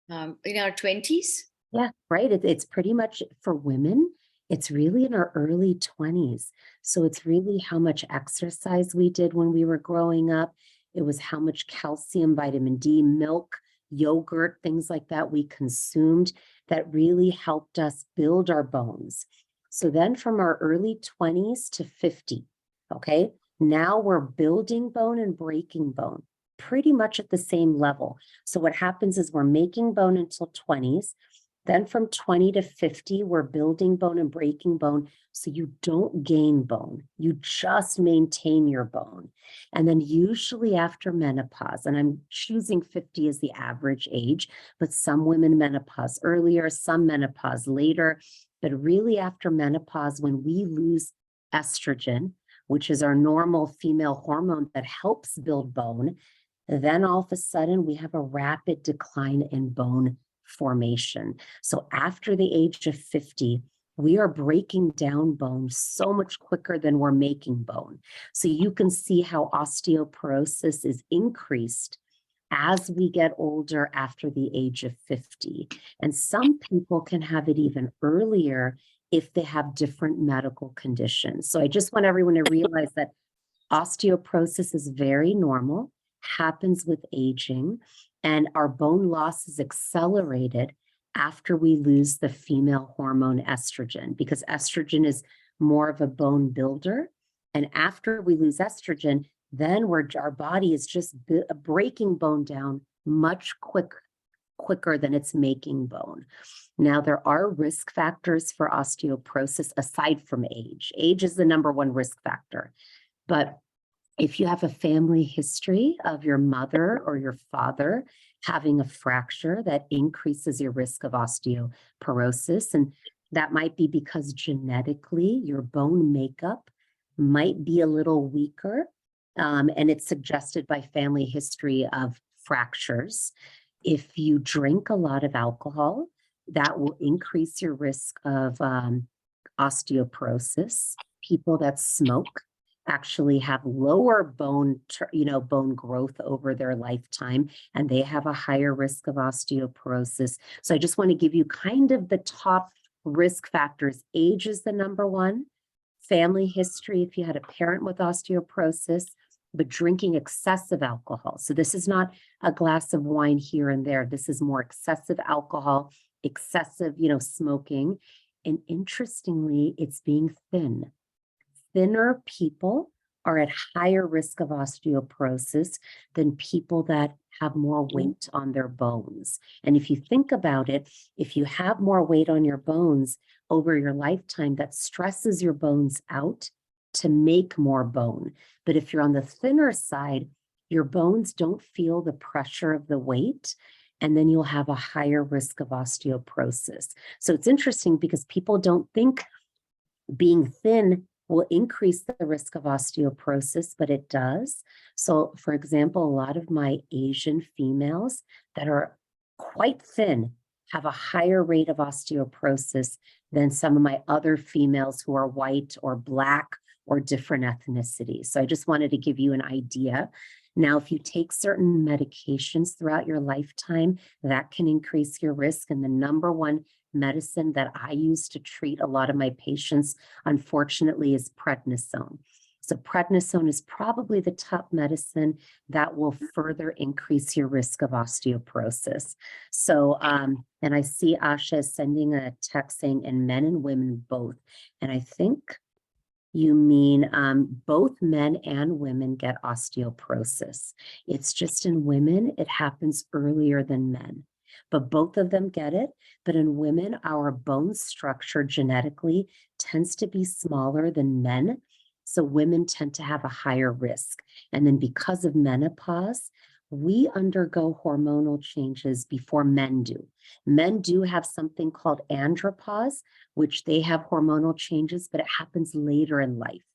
in our 20s? Yeah, right. It's pretty much for women, it's really in our early 20s. So it's really how much exercise we did when we were growing up. It was how much calcium, vitamin D, milk, yogurt, things like that we consumed that really helped us build our bones. So then from our early 20s to 50, okay, now we're building bone and breaking bone pretty much at the same level. So what happens is we're making bone until 20s. Then from 20 to 50, we're building bone and breaking bone. So you don't gain bone, you just maintain your bone. And then usually after menopause, and I'm choosing 50 as the average age, but some women menopause earlier, some menopause later. But really after menopause, when we lose estrogen, which is our normal female hormone that helps build bone, then all of a sudden we have a rapid decline in bone formation. So after the age of 50, we are breaking down bone so much quicker than we're making bone. So you can see how osteoporosis is increased as we get older after the age of 50. And some people can have it even earlier if they have different medical conditions. So I just want everyone to realize that osteoporosis is very normal, happens with aging, and our bone loss is accelerated after we lose the female hormone estrogen, because estrogen is more of a bone builder. And after we lose estrogen, then our body is just breaking bone down much quicker than it's making bone. Now, there are risk factors for osteoporosis aside from age. Age is the number one risk factor. But if you have a family history of your mother or your father having a fracture, that increases your risk of osteoporosis. And that might be because genetically your bone makeup might be a little weaker. And it's suggested by family history of fractures. If you drink a lot of alcohol, that will increase your risk of osteoporosis. People that smoke actually have lower bone growth over their lifetime, and they have a higher risk of osteoporosis. So I just want to give you kind of the top risk factors. Age is the number one. Family history, if you had a parent with osteoporosis, but drinking excessive alcohol. So this is not a glass of wine here and there. This is more excessive alcohol, excessive, smoking. And interestingly, it's being thin. Thinner people are at higher risk of osteoporosis than people that have more weight on their bones. And if you think about it, if you have more weight on your bones over your lifetime, that stresses your bones out to make more bone. But if you're on the thinner side, your bones don't feel the pressure of the weight, and then you'll have a higher risk of osteoporosis. So it's interesting because people don't think being thin will increase the risk of osteoporosis, but it does. So for example, a lot of my Asian females that are quite thin have a higher rate of osteoporosis than some of my other females who are white or Black or different ethnicities. So I just wanted to give you an idea. Now, if you take certain medications throughout your lifetime, that can increase your risk. And the number one medicine that I use to treat a lot of my patients, unfortunately, is prednisone. So prednisone is probably the top medicine that will further increase your risk of osteoporosis. So, and I see Asha is sending a text saying, in men and women both. And I think you mean both men and women get osteoporosis. It's just in women, it happens earlier than men. But both of them get it. But in women, our bone structure genetically tends to be smaller than men. So women tend to have a higher risk. And then because of menopause, we undergo hormonal changes before men do. Men do have something called andropause, which they have hormonal changes, but it happens later in life.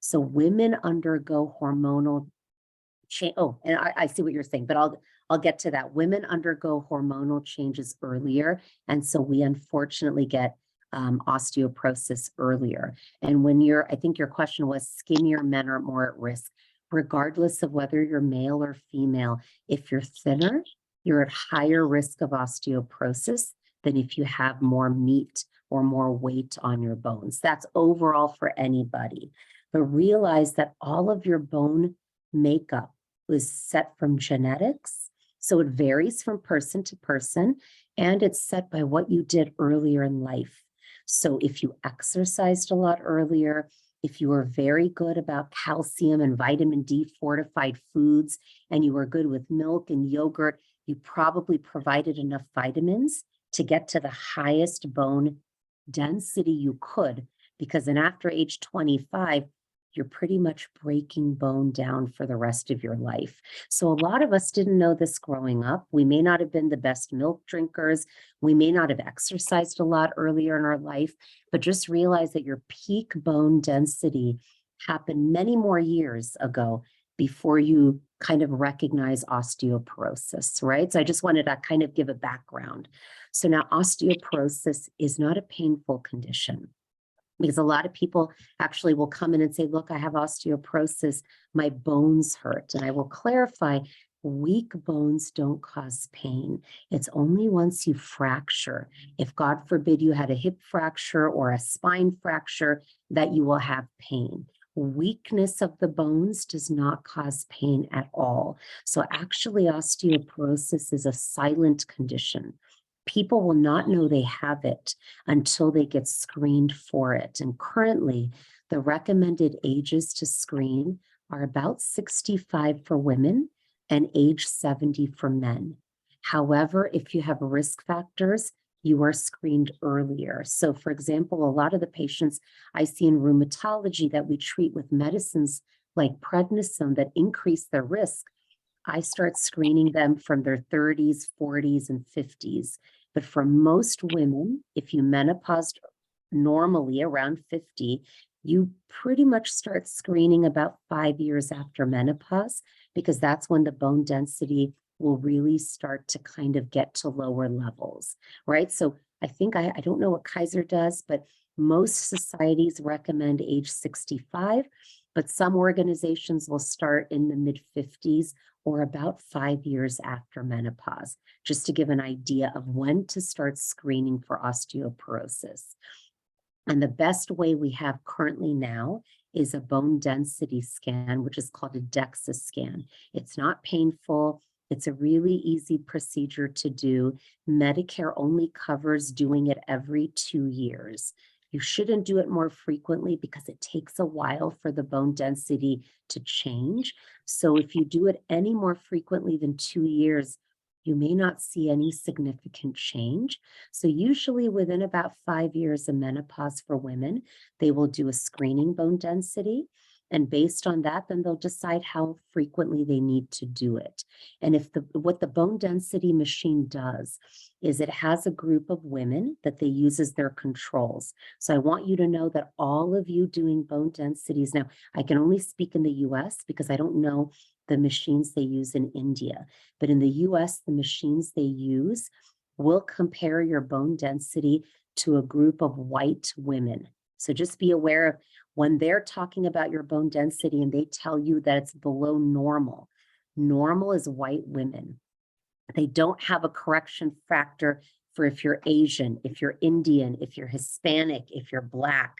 So women undergo hormonal change. Oh, and I see what you're saying, but I'll get to that. Women undergo hormonal changes earlier, and so we unfortunately get osteoporosis earlier. And when I think your question was, skinnier men are more at risk, regardless of whether you're male or female. If you're thinner, you're at higher risk of osteoporosis than if you have more meat or more weight on your bones. That's overall for anybody. But realize that all of your bone makeup was set from genetics. So it varies from person to person, and it's set by what you did earlier in life. So if you exercised a lot earlier, if you were very good about calcium and vitamin D fortified foods, and you were good with milk and yogurt, you probably provided enough vitamins to get to the highest bone density you could, because then after age 25, you're pretty much breaking bone down for the rest of your life. So a lot of us didn't know this growing up. We may not have been the best milk drinkers. We may not have exercised a lot earlier in our life, but just realize that your peak bone density happened many more years ago before you kind of recognize osteoporosis, right? So I just wanted to kind of give a background. So now osteoporosis is not a painful condition, because a lot of people actually will come in and say, look, I have osteoporosis, my bones hurt. And I will clarify, weak bones don't cause pain. It's only once you fracture, if God forbid you had a hip fracture or a spine fracture, that you will have pain. Weakness of the bones does not cause pain at all. So actually osteoporosis is a silent condition. People will not know they have it until they get screened for it. And currently, the recommended ages to screen are about 65 for women and age 70 for men. However, if you have risk factors, you are screened earlier. So for example, a lot of the patients I see in rheumatology that we treat with medicines like prednisone that increase their risk, I start screening them from their 30s, 40s, and 50s. But for most women, if you menopaused normally around 50, you pretty much start screening about 5 years after menopause, because that's when the bone density will really start to kind of get to lower levels, right? So I think, I don't know what Kaiser does, but most societies recommend age 65, but some organizations will start in the mid 50s or about 5 years after menopause, just to give an idea of when to start screening for osteoporosis. And the best way we have currently now is a bone density scan, which is called a DEXA scan. It's not painful. It's a really easy procedure to do. Medicare only covers doing it every 2 years. You shouldn't do it more frequently because it takes a while for the bone density to change. So if you do it any more frequently than 2 years, you may not see any significant change. So usually within about 5 years of menopause for women, they will do a screening bone density. And based on that, then they'll decide how frequently they need to do it. And if what the bone density machine does is it has a group of women that they use as their controls. So I want you to know that all of you doing bone densities, now I can only speak in the US because I don't know the machines they use in India, but in the US, the machines they use will compare your bone density to a group of white women. So just be aware of when they're talking about your bone density and they tell you that it's below normal. Normal is white women. They don't have a correction factor for if you're Asian, if you're Indian, if you're Hispanic, if you're Black.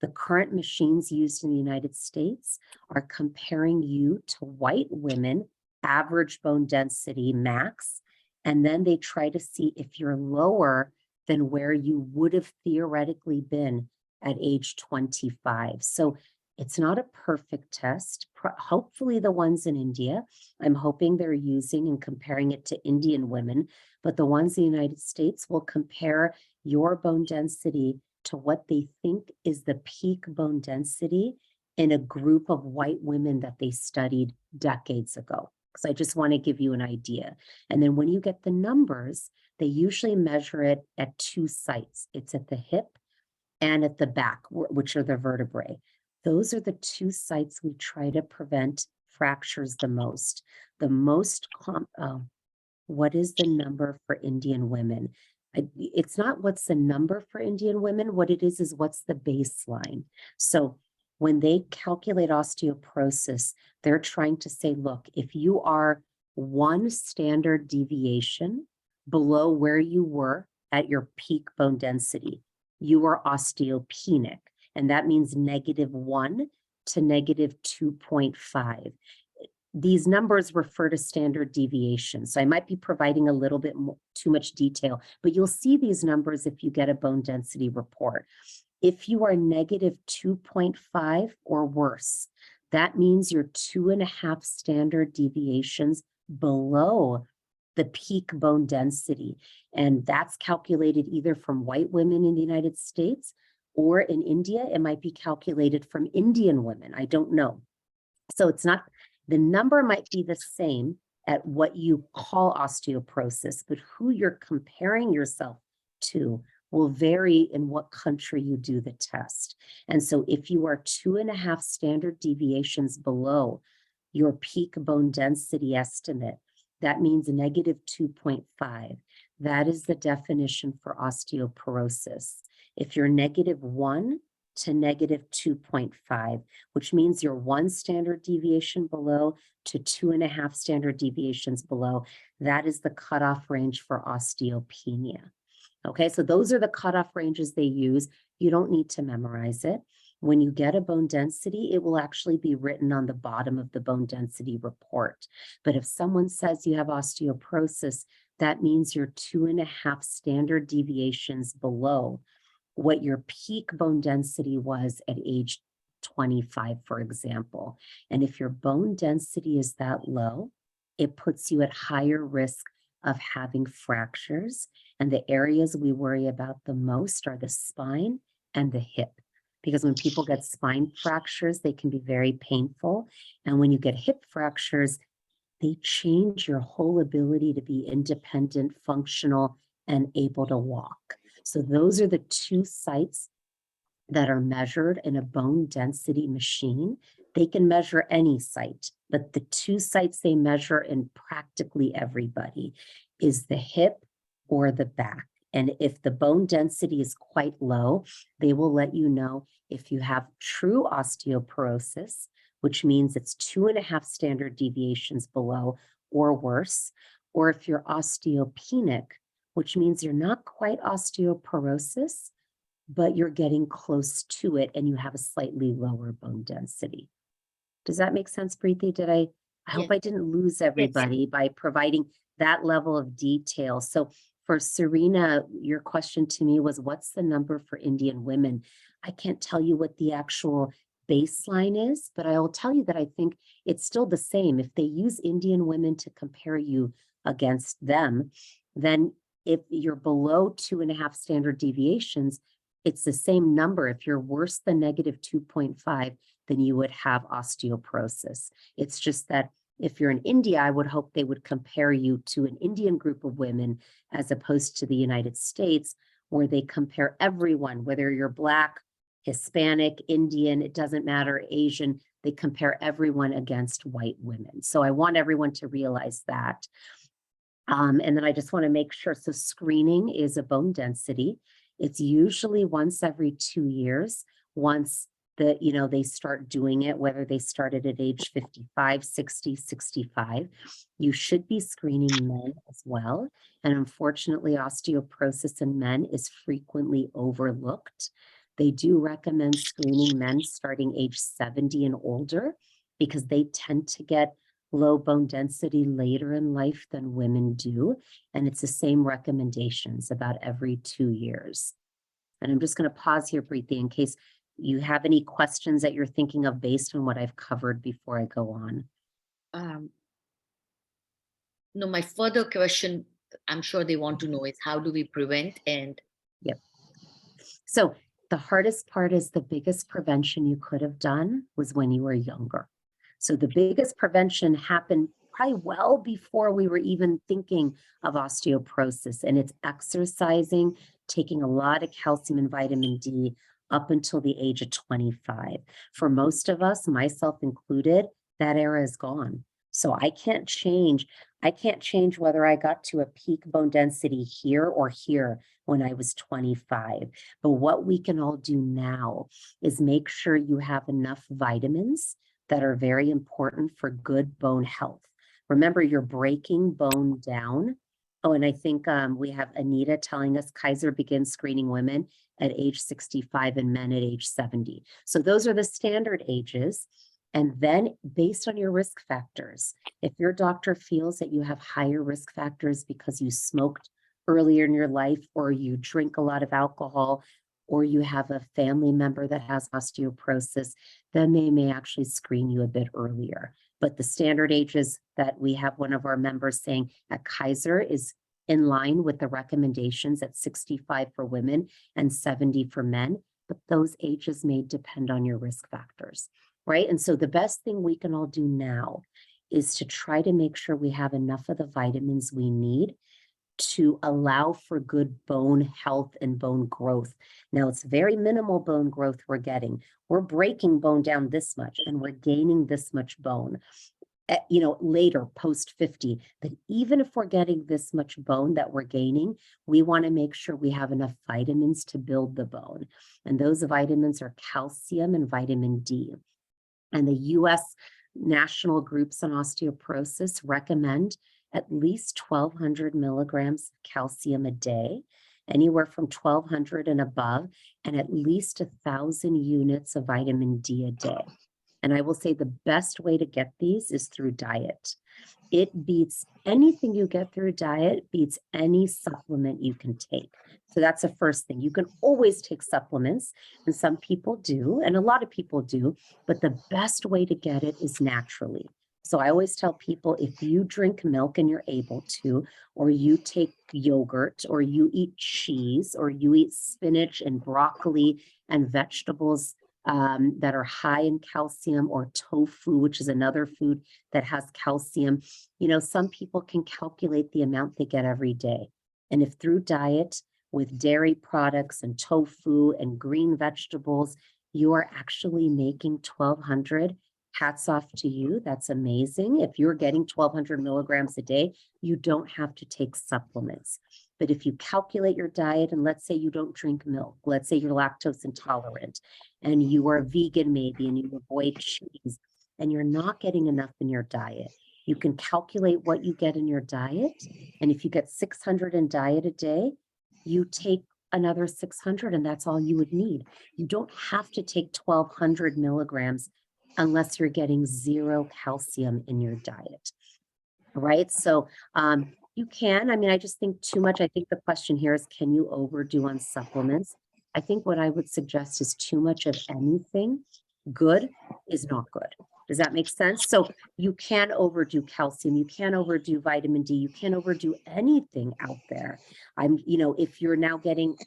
The current machines used in the United States are comparing you to white women, average bone density max, and then they try to see if you're lower than where you would have theoretically been at age 25. So it's not a perfect test. Hopefully the ones in India, I'm hoping they're using and comparing it to Indian women, but the ones in the United States will compare your bone density to what they think is the peak bone density in a group of white women that they studied decades ago. So I just want to give you an idea. And then when you get the numbers, they usually measure it at two sites. It's at the hip and at the back, which are the vertebrae. Those are the two sites we try to prevent fractures the most. What is the number for Indian women? It's not what's the number for Indian women. What it is what's the baseline. So when they calculate osteoporosis, they're trying to say, look, if you are one standard deviation below where you were at your peak bone density, you are osteopenic. And that means -1 to -2.5. These numbers refer to standard deviation. So I might be providing a little bit too much detail, but you'll see these numbers if you get a bone density report. If you are -2.5 or worse, that means you're 2.5 standard deviations below the peak bone density. And that's calculated either from white women in the United States or in India, it might be calculated from Indian women. I don't know. So it's not, the number might be the same at what you call osteoporosis, but who you're comparing yourself to will vary in what country you do the test. And so if you are 2.5 standard deviations below your peak bone density estimate, that means -2.5. That is the definition for osteoporosis. If you're -1 to -2.5, which means you're 1 standard deviation below to 2.5 standard deviations below, that is the cutoff range for osteopenia. Okay, so those are the cutoff ranges they use. You don't need to memorize it. When you get a bone density, it will actually be written on the bottom of the bone density report. But if someone says you have osteoporosis, that means you're 2.5 standard deviations below what your peak bone density was at age 25, for example. And if your bone density is that low, it puts you at higher risk of having fractures. And the areas we worry about the most are the spine and the hip. Because when people get spine fractures, they can be very painful. And when you get hip fractures, they change your whole ability to be independent, functional, and able to walk. So those are the two sites that are measured in a bone density machine. They can measure any site, but the two sites they measure in practically everybody is the hip or the back. And if the bone density is quite low, they will let you know if you have true osteoporosis, which means it's 2.5 standard deviations below or worse, or if you're osteopenic, which means you're not quite osteoporosis, but you're getting close to it and you have a slightly lower bone density. Does that make sense, Preeti? I hope I didn't lose everybody by providing that level of detail. So for Serena, your question to me was, what's the number for Indian women? I can't tell you what the actual baseline is, but I will tell you that I think it's still the same. If they use Indian women to compare you against them, then if you're below 2.5 standard deviations, it's the same number. If you're worse than -2.5, then you would have osteoporosis. It's just that if you're in India, I would hope they would compare you to an Indian group of women as opposed to the United States, where they compare everyone, whether you're Black, Hispanic, Indian, it doesn't matter, Asian, they compare everyone against white women. So I want everyone to realize that. And then I just want to make sure, so screening is a bone density. It's usually once every 2 years, once they start doing it, whether they started at age 55, 60, 65. You should be screening men as well. And unfortunately, osteoporosis in men is frequently overlooked They do recommend screening men starting age 70 and older because they tend to get low bone density later in life than women do. And it's the same recommendations about every 2 years. And I'm just going to pause here, Preeti, in case you have any questions that you're thinking of based on what I've covered before I go on. No, my further question, I'm sure they want to know, is how do we prevent? And Yep. So the hardest part is the biggest prevention you could have done was when you were younger. So the biggest prevention happened probably well before we were even thinking of osteoporosis, and it's exercising, taking a lot of calcium and vitamin D up until the age of 25. For most of us, myself included, that era is gone. So I can't change whether I got to a peak bone density here or here when I was 25. But what we can all do now is make sure you have enough vitamins that are very important for good bone health. Remember, you're breaking bone down. Oh, and I think we have Anita telling us Kaiser begins screening women at age 65 and men at age 70. So those are the standard ages. And then based on your risk factors, if your doctor feels that you have higher risk factors because you smoked earlier in your life, or you drink a lot of alcohol, or you have a family member that has osteoporosis, then they may actually screen you a bit earlier. But the standard ages that we have one of our members saying at Kaiser is in line with the recommendations at 65 for women and 70 for men, but those ages may depend on your risk factors, right? And so the best thing we can all do now is to try to make sure we have enough of the vitamins we need to allow for good bone health and bone growth. Now, it's very minimal bone growth we're getting. We're breaking bone down this much and we're gaining this much bone. Later, post 50, but even if we're getting this much bone that we're gaining, we want to make sure we have enough vitamins to build the bone. And those vitamins are calcium and vitamin D. And the US national groups on osteoporosis recommend at least 1,200 milligrams calcium a day, anywhere from 1,200 and above, and at least 1,000 units of vitamin D a day. And I will say the best way to get these is through diet. It beats anything you get through diet, beats any supplement you can take. So that's the first thing. You can always take supplements, and some people do, and a lot of people do, but the best way to get it is naturally. So I always tell people, if you drink milk and you're able to, or you take yogurt, or you eat cheese, or you eat spinach and broccoli and vegetables that are high in calcium, or tofu, which is another food that has calcium, some people can calculate the amount they get every day. And if through diet with dairy products and tofu and green vegetables, you are actually making 1,200, hats off to you. That's amazing. If you're getting 1,200 milligrams a day, you don't have to take supplements. But if you calculate your diet, and let's say you don't drink milk, let's say you're lactose intolerant and you are vegan maybe, and you avoid cheese, and you're not getting enough in your diet, you can calculate what you get in your diet. And if you get 600 in diet a day, you take another 600, and that's all you would need. You don't have to take 1,200 milligrams unless you're getting zero calcium in your diet, right? So you can, I just think too much. I think the question here is, can you overdo on supplements? I think what I would suggest is too much of anything good is not good. Does that make sense? So you can overdo calcium, you can overdo vitamin D, you can overdo anything out there. If you're now getting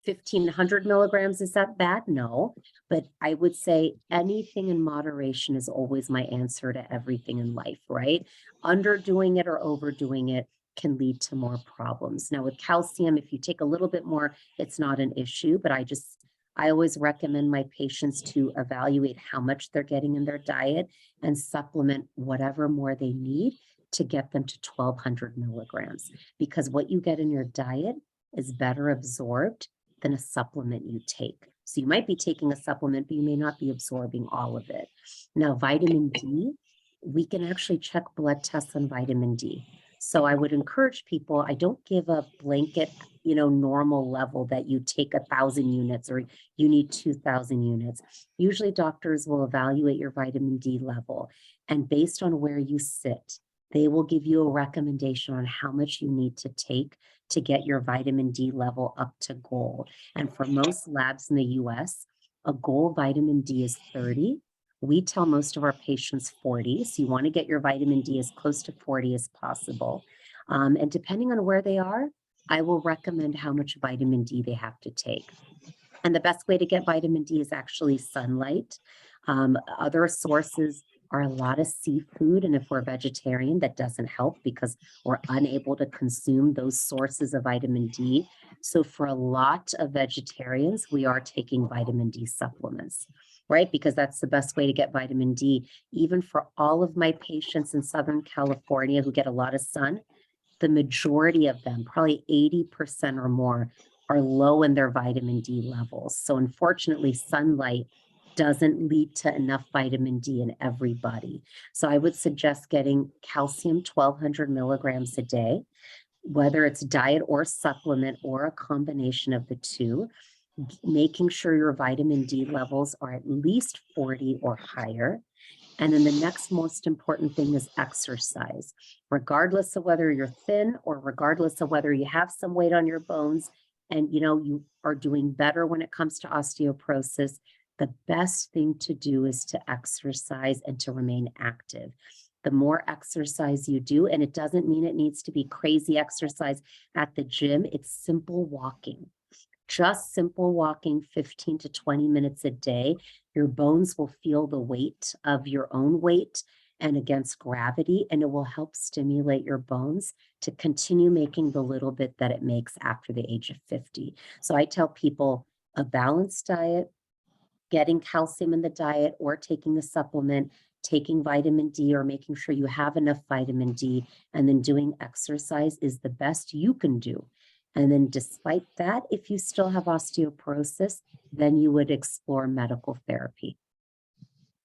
1,500 milligrams, is that bad? No, but I would say anything in moderation is always my answer to everything in life, right? Underdoing it or overdoing it can lead to more problems. Now with calcium, if you take a little bit more, it's not an issue, but I always recommend my patients to evaluate how much they're getting in their diet and supplement whatever more they need to get them to 1,200 milligrams, because what you get in your diet is better absorbed than a supplement you take. So you might be taking a supplement, but you may not be absorbing all of it. Now, vitamin D, we can actually check blood tests on vitamin D. So I would encourage people, I don't give a blanket, normal level that you take 1,000 units or you need 2,000 units. Usually doctors will evaluate your vitamin D level, and based on where you sit, they will give you a recommendation on how much you need to take to get your vitamin D level up to goal. And for most labs in the US, a goal vitamin D is 30. We tell most of our patients 40. So you want to get your vitamin D as close to 40 as possible. And depending on where they are, I will recommend how much vitamin D they have to take. And the best way to get vitamin D is actually sunlight. Other sources are a lot of seafood. And if we're vegetarian, that doesn't help because we're unable to consume those sources of vitamin D. So for a lot of vegetarians, we are taking vitamin D supplements, right? Because that's the best way to get vitamin D. Even for all of my patients in Southern California who get a lot of sun, the majority of them, probably 80% or more, are low in their vitamin D levels. So unfortunately, sunlight doesn't lead to enough vitamin D in everybody. So I would suggest getting calcium 1,200 milligrams a day, whether it's diet or supplement or a combination of the two, making sure your vitamin D levels are at least 40 or higher. And then the next most important thing is exercise. Regardless of whether you're thin or regardless of whether you have some weight on your bones and you are doing better when it comes to osteoporosis, the best thing to do is to exercise and to remain active. The more exercise you do, and it doesn't mean it needs to be crazy exercise at the gym, it's simple walking. Just simple walking 15 to 20 minutes a day, your bones will feel the weight of your own weight and against gravity, and it will help stimulate your bones to continue making the little bit that it makes after the age of 50. So I tell people a balanced diet, getting calcium in the diet or taking a supplement, taking vitamin D or making sure you have enough vitamin D, and then doing exercise is the best you can do. And then despite that, if you still have osteoporosis, then you would explore medical therapy.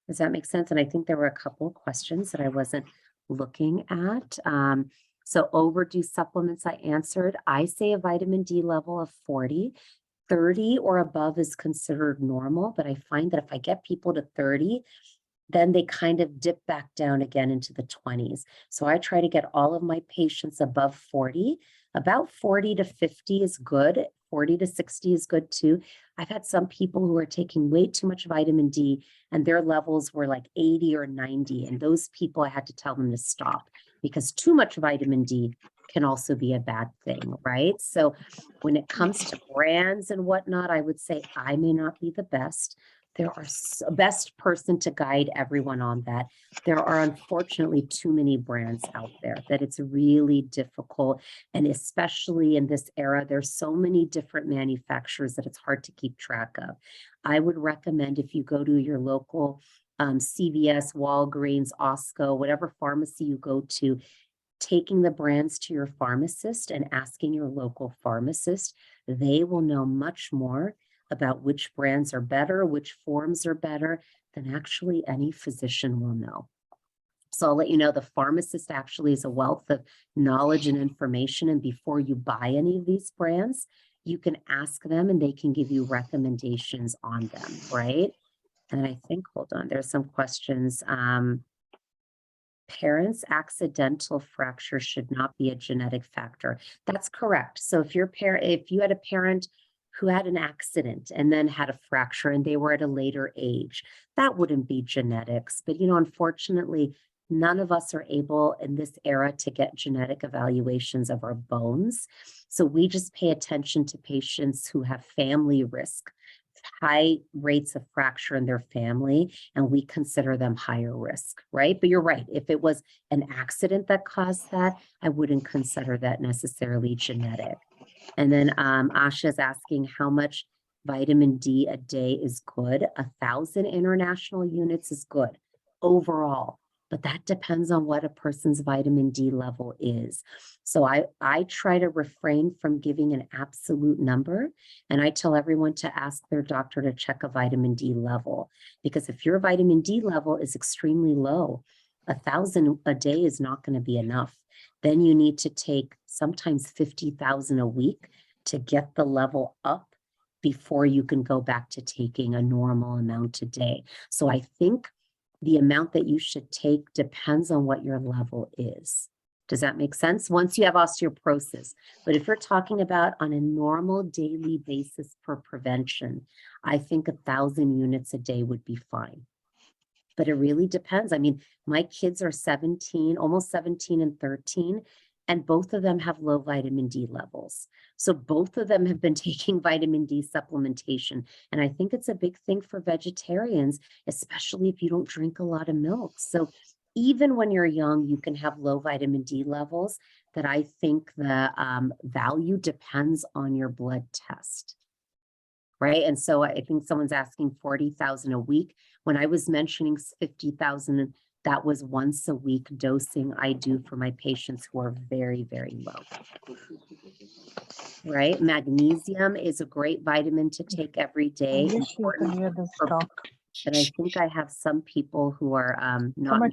Does that make sense? And I think there were a couple of questions that I wasn't looking at. So overdue supplements I answered. I say a vitamin D level of 40. 30 or above is considered normal, but I find that if I get people to 30, then they kind of dip back down again into the 20s. So I try to get all of my patients above 40. About 40 to 50 is good. 40 to 60 is good too. I've had some people who are taking way too much vitamin D and their levels were like 80 or 90. And those people, I had to tell them to stop because too much vitamin D can also be a bad thing, right? So when it comes to brands and whatnot, I would say I may not be the best. There are best person to guide everyone on that. There are unfortunately too many brands out there that it's really difficult. And especially in this era, there's so many different manufacturers that it's hard to keep track of. I would recommend if you go to your local CVS, Walgreens, Osco, whatever pharmacy you go to, taking the brands to your pharmacist and asking your local pharmacist. They will know much more about which brands are better, which forms are better than actually any physician will know. So I'll let you know the pharmacist actually is a wealth of knowledge and information. And before you buy any of these brands, you can ask them and they can give you recommendations on them, right? And I think, hold on, there's some questions. Parents' accidental fracture should not be a genetic factor. That's correct. So if you had a parent who had an accident and then had a fracture and they were at a later age, that wouldn't be genetics. But, unfortunately, none of us are able in this era to get genetic evaluations of our bones. So we just pay attention to patients who have family risk, high rates of fracture in their family, and we consider them higher risk, right? But you're right. If it was an accident that caused that, I wouldn't consider that necessarily genetic. And then Asha is asking how much vitamin D a day is good. 1,000 international units is good overall, but that depends on what a person's vitamin D level is. So I try to refrain from giving an absolute number, and I tell everyone to ask their doctor to check a vitamin D level, because if your vitamin D level is extremely low, 1,000 a day is not going to be enough. Then you need to take sometimes 50,000 a week to get the level up before you can go back to taking a normal amount a day. So I think the amount that you should take depends on what your level is. Does that make sense? Once you have osteoporosis. But if you're talking about on a normal daily basis for prevention, I think 1,000 units a day would be fine. But it really depends. I mean, my kids are 17, almost 17 and 13, and both of them have low vitamin D levels. So both of them have been taking vitamin D supplementation. And I think it's a big thing for vegetarians, especially if you don't drink a lot of milk. So even when you're young, you can have low vitamin D levels that I think the value depends on your blood test. Right. And so I think someone's asking 40,000 a week. When I was mentioning 50,000, that was once a week dosing I do for my patients who are very, very low. Right. Magnesium is a great vitamin to take every day. Important for- but I think I have some people who are not.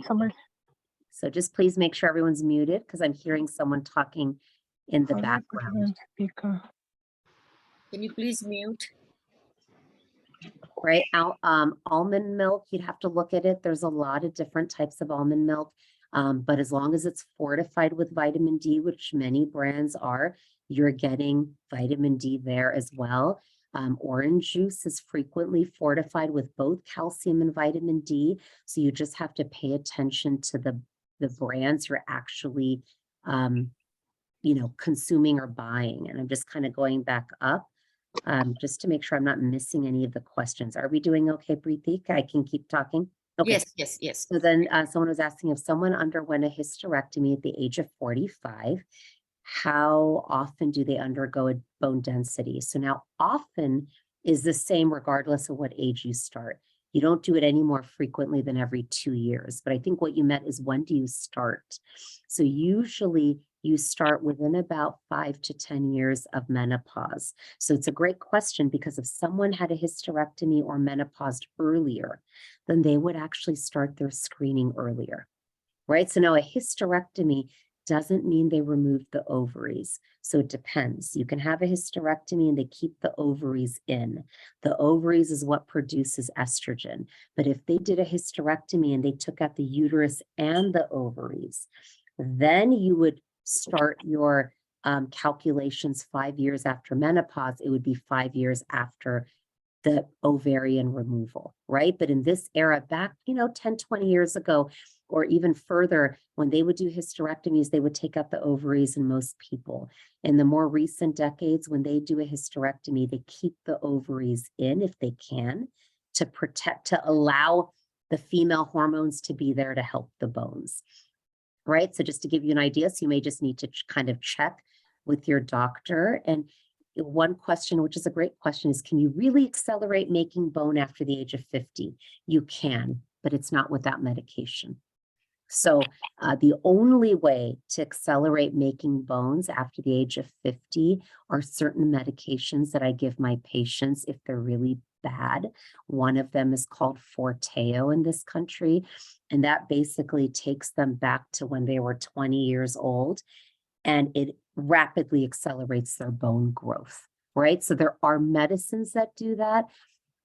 So just please make sure everyone's muted because I'm hearing someone talking in the background. Can you please mute? Right. Almond milk, you'd have to look at it. There's a lot of different types of almond milk. But as long as it's fortified with vitamin D, which many brands are, you're getting vitamin D there as well. Orange juice is frequently fortified with both calcium and vitamin D. So you just have to pay attention to the brands you're actually, consuming or buying. And I'm just kind of going back up. Just to make sure I'm not missing any of the questions. Are we doing okay, Preeti? I can keep talking? Okay. Yes. So then someone was asking if someone underwent a hysterectomy at the age of 45, how often do they undergo a bone density? So now often is the same regardless of what age you start. You don't do it any more frequently than every 2 years. But I think what you meant is when do you start? So usually you start within about 5 to 10 years of menopause. So it's a great question because if someone had a hysterectomy or menopaused earlier, then they would actually start their screening earlier, right? So now a hysterectomy doesn't mean they removed the ovaries. So it depends. You can have a hysterectomy and they keep the ovaries in. The ovaries is what produces estrogen. But if they did a hysterectomy and they took out the uterus and the ovaries, then you would start your calculations 5 years after menopause. It would be 5 years after the ovarian removal, right? But in this era back, 10, 20 years ago, or even further, when they would do hysterectomies, they would take out the ovaries in most people. In the more recent decades, when they do a hysterectomy, they keep the ovaries in if they can to protect, to allow the female hormones to be there to help the bones. Right. So just to give you an idea, so you may just need to kind of check with your doctor. And one question, which is a great question, is can you really accelerate making bone after the age of 50? You can, but it's not without medication. So the only way to accelerate making bones after the age of 50 are certain medications that I give my patients if they're really bad. One of them is called Forteo in this country, and that basically takes them back to when they were 20 years old, and it rapidly accelerates their bone growth, right? So there are medicines that do that,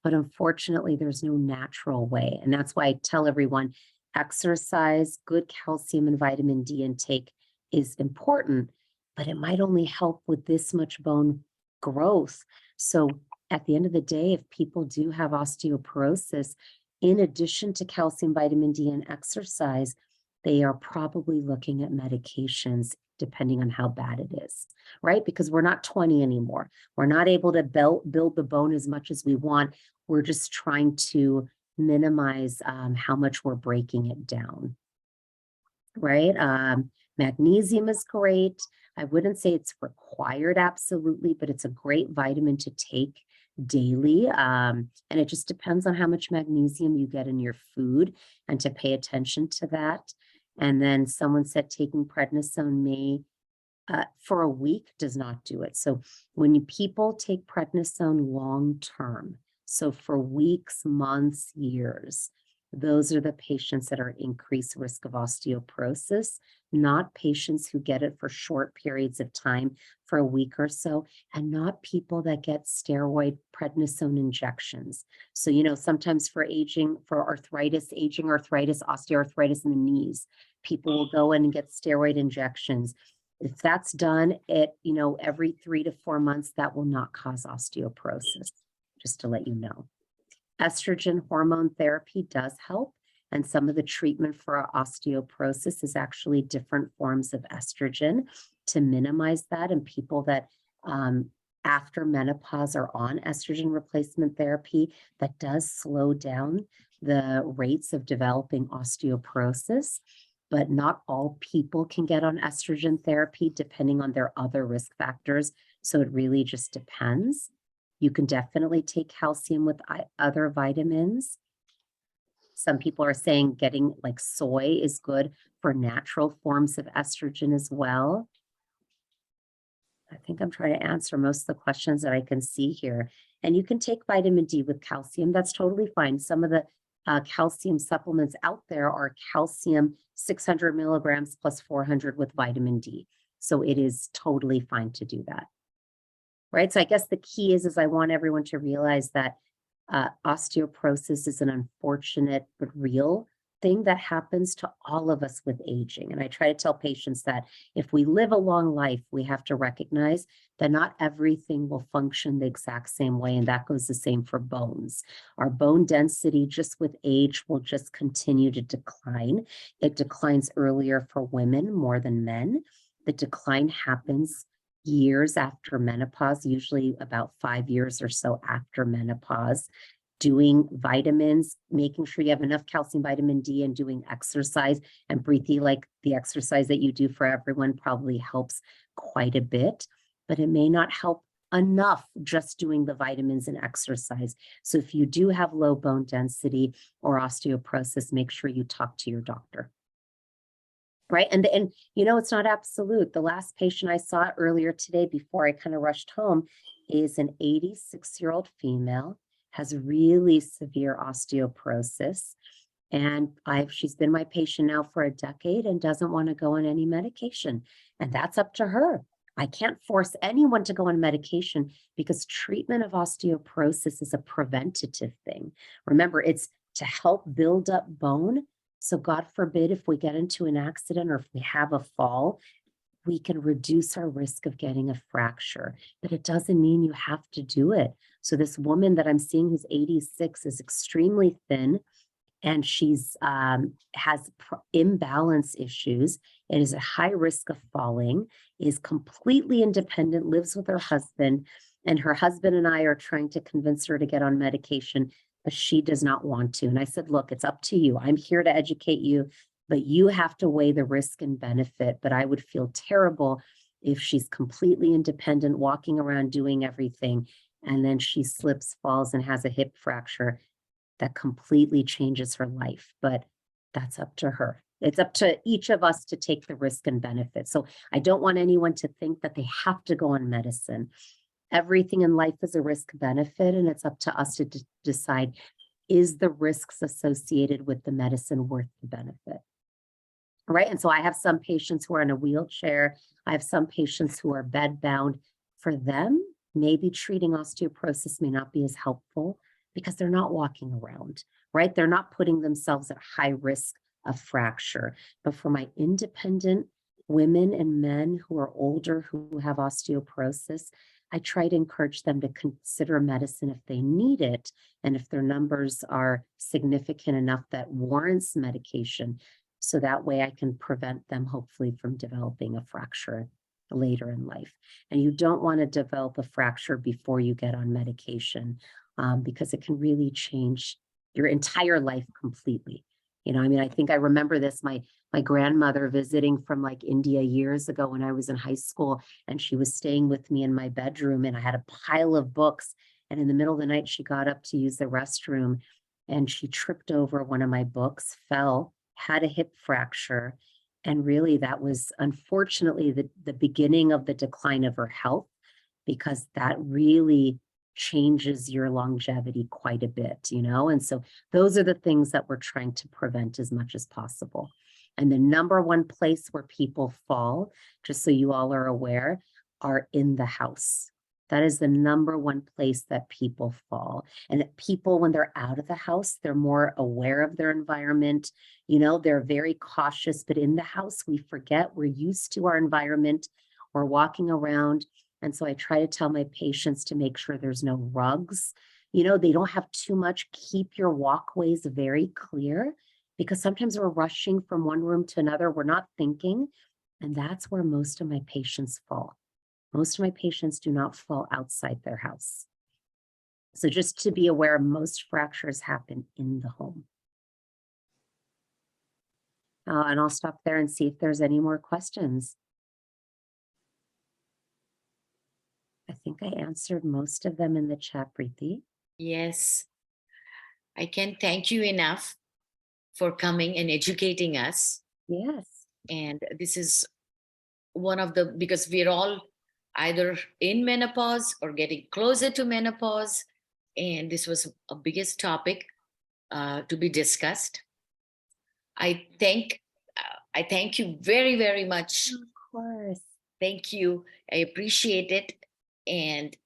but unfortunately, there's no natural way. And that's why I tell everyone, exercise, good calcium and vitamin D intake is important, but it might only help with this much bone growth. So at the end of the day, if people do have osteoporosis, in addition to calcium, vitamin D, and exercise, they are probably looking at medications depending on how bad it is, right? Because we're not 20 anymore. We're not able to build the bone as much as we want. We're just trying to minimize how much we're breaking it down, right? Magnesium is great. I wouldn't say it's required absolutely, but it's a great vitamin to take daily. And it just depends on how much magnesium you get in your food and to pay attention to that. And then someone said taking prednisone may, for a week does not do it. So when people take prednisone long term, so for weeks, months, years, those are the patients that are at increased risk of osteoporosis, not patients who get it for short periods of time, for a week or so, and not people that get steroid prednisone injections. So, sometimes for aging arthritis, osteoarthritis in the knees, people will go in and get steroid injections. If that's done at, every 3 to 4 months, that will not cause osteoporosis, just to let you know. Estrogen hormone therapy does help, and some of the treatment for osteoporosis is actually different forms of estrogen to minimize that. And people that after menopause are on estrogen replacement therapy, that does slow down the rates of developing osteoporosis. But not all people can get on estrogen therapy depending on their other risk factors. So it really just depends. You can definitely take calcium with other vitamins. Some people are saying getting like soy is good for natural forms of estrogen as well. I think I'm trying to answer most of the questions that I can see here. And you can take vitamin D with calcium. That's totally fine. Some of the calcium supplements out there are calcium 600 milligrams plus 400 with vitamin D. So it is totally fine to do that. Right. So I guess the key is I want everyone to realize that osteoporosis is an unfortunate but real thing that happens to all of us with aging. And I try to tell patients that if we live a long life, we have to recognize that not everything will function the exact same way. And that goes the same for bones. Our bone density just with age will just continue to decline. It declines earlier for women more than men. The decline happens years after menopause, usually about 5 years or so after menopause. Doing vitamins, making sure you have enough calcium, vitamin D, and doing exercise. And Preeti, like the exercise that you do for everyone probably helps quite a bit, but it may not help enough just doing the vitamins and exercise. So if you do have low bone density or osteoporosis, make sure you talk to your doctor. Right. And it's not absolute. The last patient I saw earlier today before I kind of rushed home is an 86-year-old female, has really severe osteoporosis. And she's been my patient now for a decade and doesn't want to go on any medication. And that's up to her. I can't force anyone to go on medication because treatment of osteoporosis is a preventative thing. Remember, it's to help build up bone. So God forbid, if we get into an accident or if we have a fall, we can reduce our risk of getting a fracture, but it doesn't mean you have to do it. So this woman that I'm seeing who's 86 is extremely thin, and she's has imbalance issues. It is a high risk of falling, is completely independent, lives with her husband, and her husband and I are trying to convince her to get on medication, but she does not want to. And I said, look, it's up to you. I'm here to educate you, but you have to weigh the risk and benefit. But I would feel terrible if she's completely independent, walking around doing everything, and then she slips, falls, and has a hip fracture that completely changes her life. But that's up to her. It's up to each of us to take the risk and benefit. So I don't want anyone to think that they have to go on medicine. Everything in life is a risk benefit, and it's up to us to decide, is the risks associated with the medicine worth the benefit? Right. And so I have some patients who are in a wheelchair. I have some patients who are bedbound. For them, maybe treating osteoporosis may not be as helpful because they're not walking around, right? They're not putting themselves at high risk of fracture. But for my independent women and men who are older, who have osteoporosis, I try to encourage them to consider medicine if they need it, and if their numbers are significant enough that warrants medication. So that way I can prevent them hopefully from developing a fracture later in life. And you don't want to develop a fracture before you get on medication, because it can really change your entire life completely. I think I remember this, my grandmother visiting from like India years ago when I was in high school, and she was staying with me in my bedroom, and I had a pile of books. And in the middle of the night, she got up to use the restroom and she tripped over one of my books, fell, had a hip fracture. And really that was unfortunately the beginning of the decline of her health, because that really changes your longevity quite a bit, you know? And so those are the things that we're trying to prevent as much as possible. And the number one place where people fall, just so you all are aware, are in the house. That is the number one place that people fall. And that people, when they're out of the house, they're more aware of their environment. You know, they're very cautious, but in the house, we forget we're used to our environment. We're walking around. And so I try to tell my patients to make sure there's no rugs. You know, they don't have too much. Keep your walkways very clear, because sometimes we're rushing from one room to another. We're not thinking. And that's where most of my patients fall. Most of my patients do not fall outside their house. So just to be aware, most fractures happen in the home. And I'll stop there and see if there's any more questions. I think I answered most of them in the chat, Preeti. Yes. I can't thank you enough for coming and educating us. Yes. And this is one of the, because we're all either in menopause or getting closer to menopause. And this was a biggest topic to be discussed. I thank you very, very much. Of course. Thank you. I appreciate it. And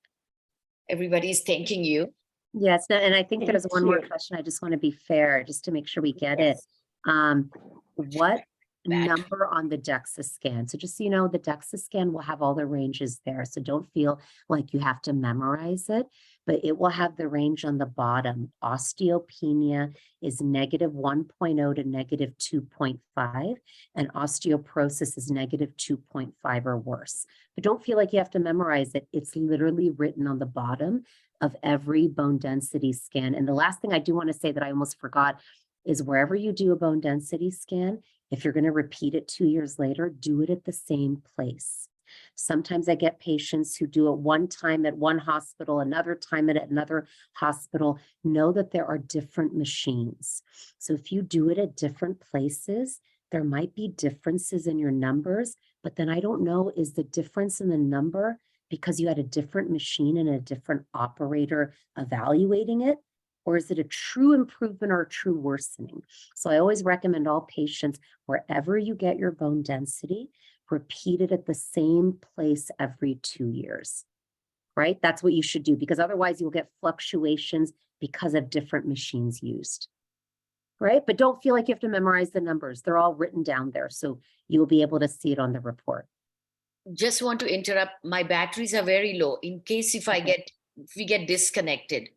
everybody's thanking you. Yes, and I think there's Thank one more you. question. I just want to be fair, just to make sure we get Yes. it. What Back. number on the DEXA scan? So just so you know, the DEXA scan will have all the ranges there. So don't feel like you have to memorize it, but it will have the range on the bottom. Osteopenia is -1.0 to -2.5, and osteoporosis is -2.5 or worse. But don't feel like you have to memorize it. It's literally written on the bottom of every bone density scan. And the last thing I do want to say that I almost forgot is wherever you do a bone density scan, if you're going to repeat it 2 years later, do it at the same place. Sometimes I get patients who do it one time at one hospital, another time at another hospital. Know that there are different machines. So if you do it at different places, there might be differences in your numbers, but then I don't know, is the difference in the number because you had a different machine and a different operator evaluating it? Or is it a true improvement or a true worsening? So I always recommend all patients, wherever you get your bone density, repeat it at the same place every 2 years, right? That's what you should do, because otherwise you'll get fluctuations because of different machines used, right? But don't feel like you have to memorize the numbers. They're all written down there, so you'll be able to see it on the report. Just want to interrupt. My batteries are very low in case if we get disconnected.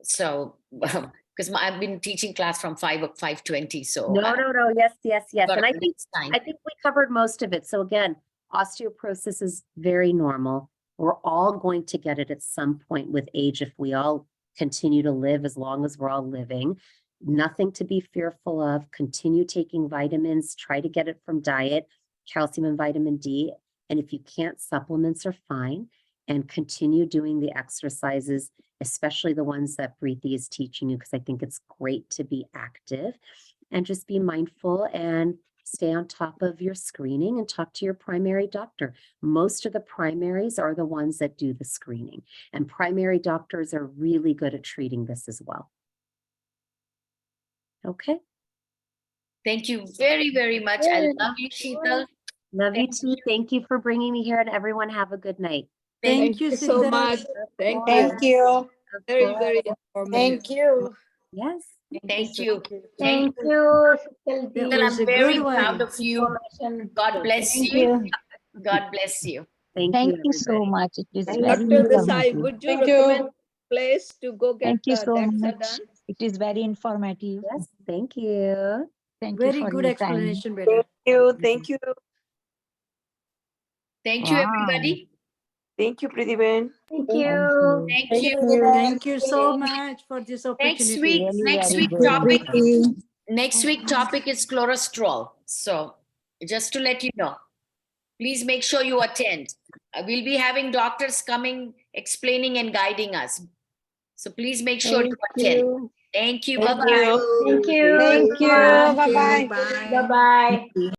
So, because I've been teaching class from 5:20. So No. Yes. got And a I next time. think we covered most of it. So again, osteoporosis is very normal. We're all going to get it at some point with age if we all continue to live as long as we're all living. Nothing to be fearful of. Continue taking vitamins. Try to get it from diet, calcium and vitamin D. And if you can't, supplements are fine. And continue doing the exercises, especially the ones that Preeti is teaching you, because I think it's great to be active. And just be mindful and stay on top of your screening and talk to your primary doctor. Most of the primaries are the ones that do the screening, and primary doctors are really good at treating this as well. Okay. Thank you very, very much. I love you, Sheetal. Love you too. Thank you for bringing me here, and everyone have a good night. Thank you so Sister. much. Thank you. Thank you. Very, very informative. Thank you. Yes. Thank you. Thank you. That Sheetal, was I'm a very good proud one. of you. God bless Thank you. you. God bless you. Thank Thank you, you so everybody. much. It is Thank very Dr. Desai, informative. would you Thank you. recommend a place to go get Thank you so DEXA much. done? It is very informative. Yes, thank you. Thank you Very for good your time. explanation, Beta. Thank you. Thank you. Thank you, Wow. everybody. Thank you, Pratibhen. Thank Thank you. you. Thank you. Thank you so much for this Next opportunity. week, Really next very week good. topic. informative. Next week topic is cholesterol. So just to let you know, please make sure you attend. We'll be having doctors coming, explaining and guiding us. So please make sure to attend. Thank you. Thank Bye-bye. you. Thank you. Thank you. Thank you. Bye-bye. Bye. Bye-bye.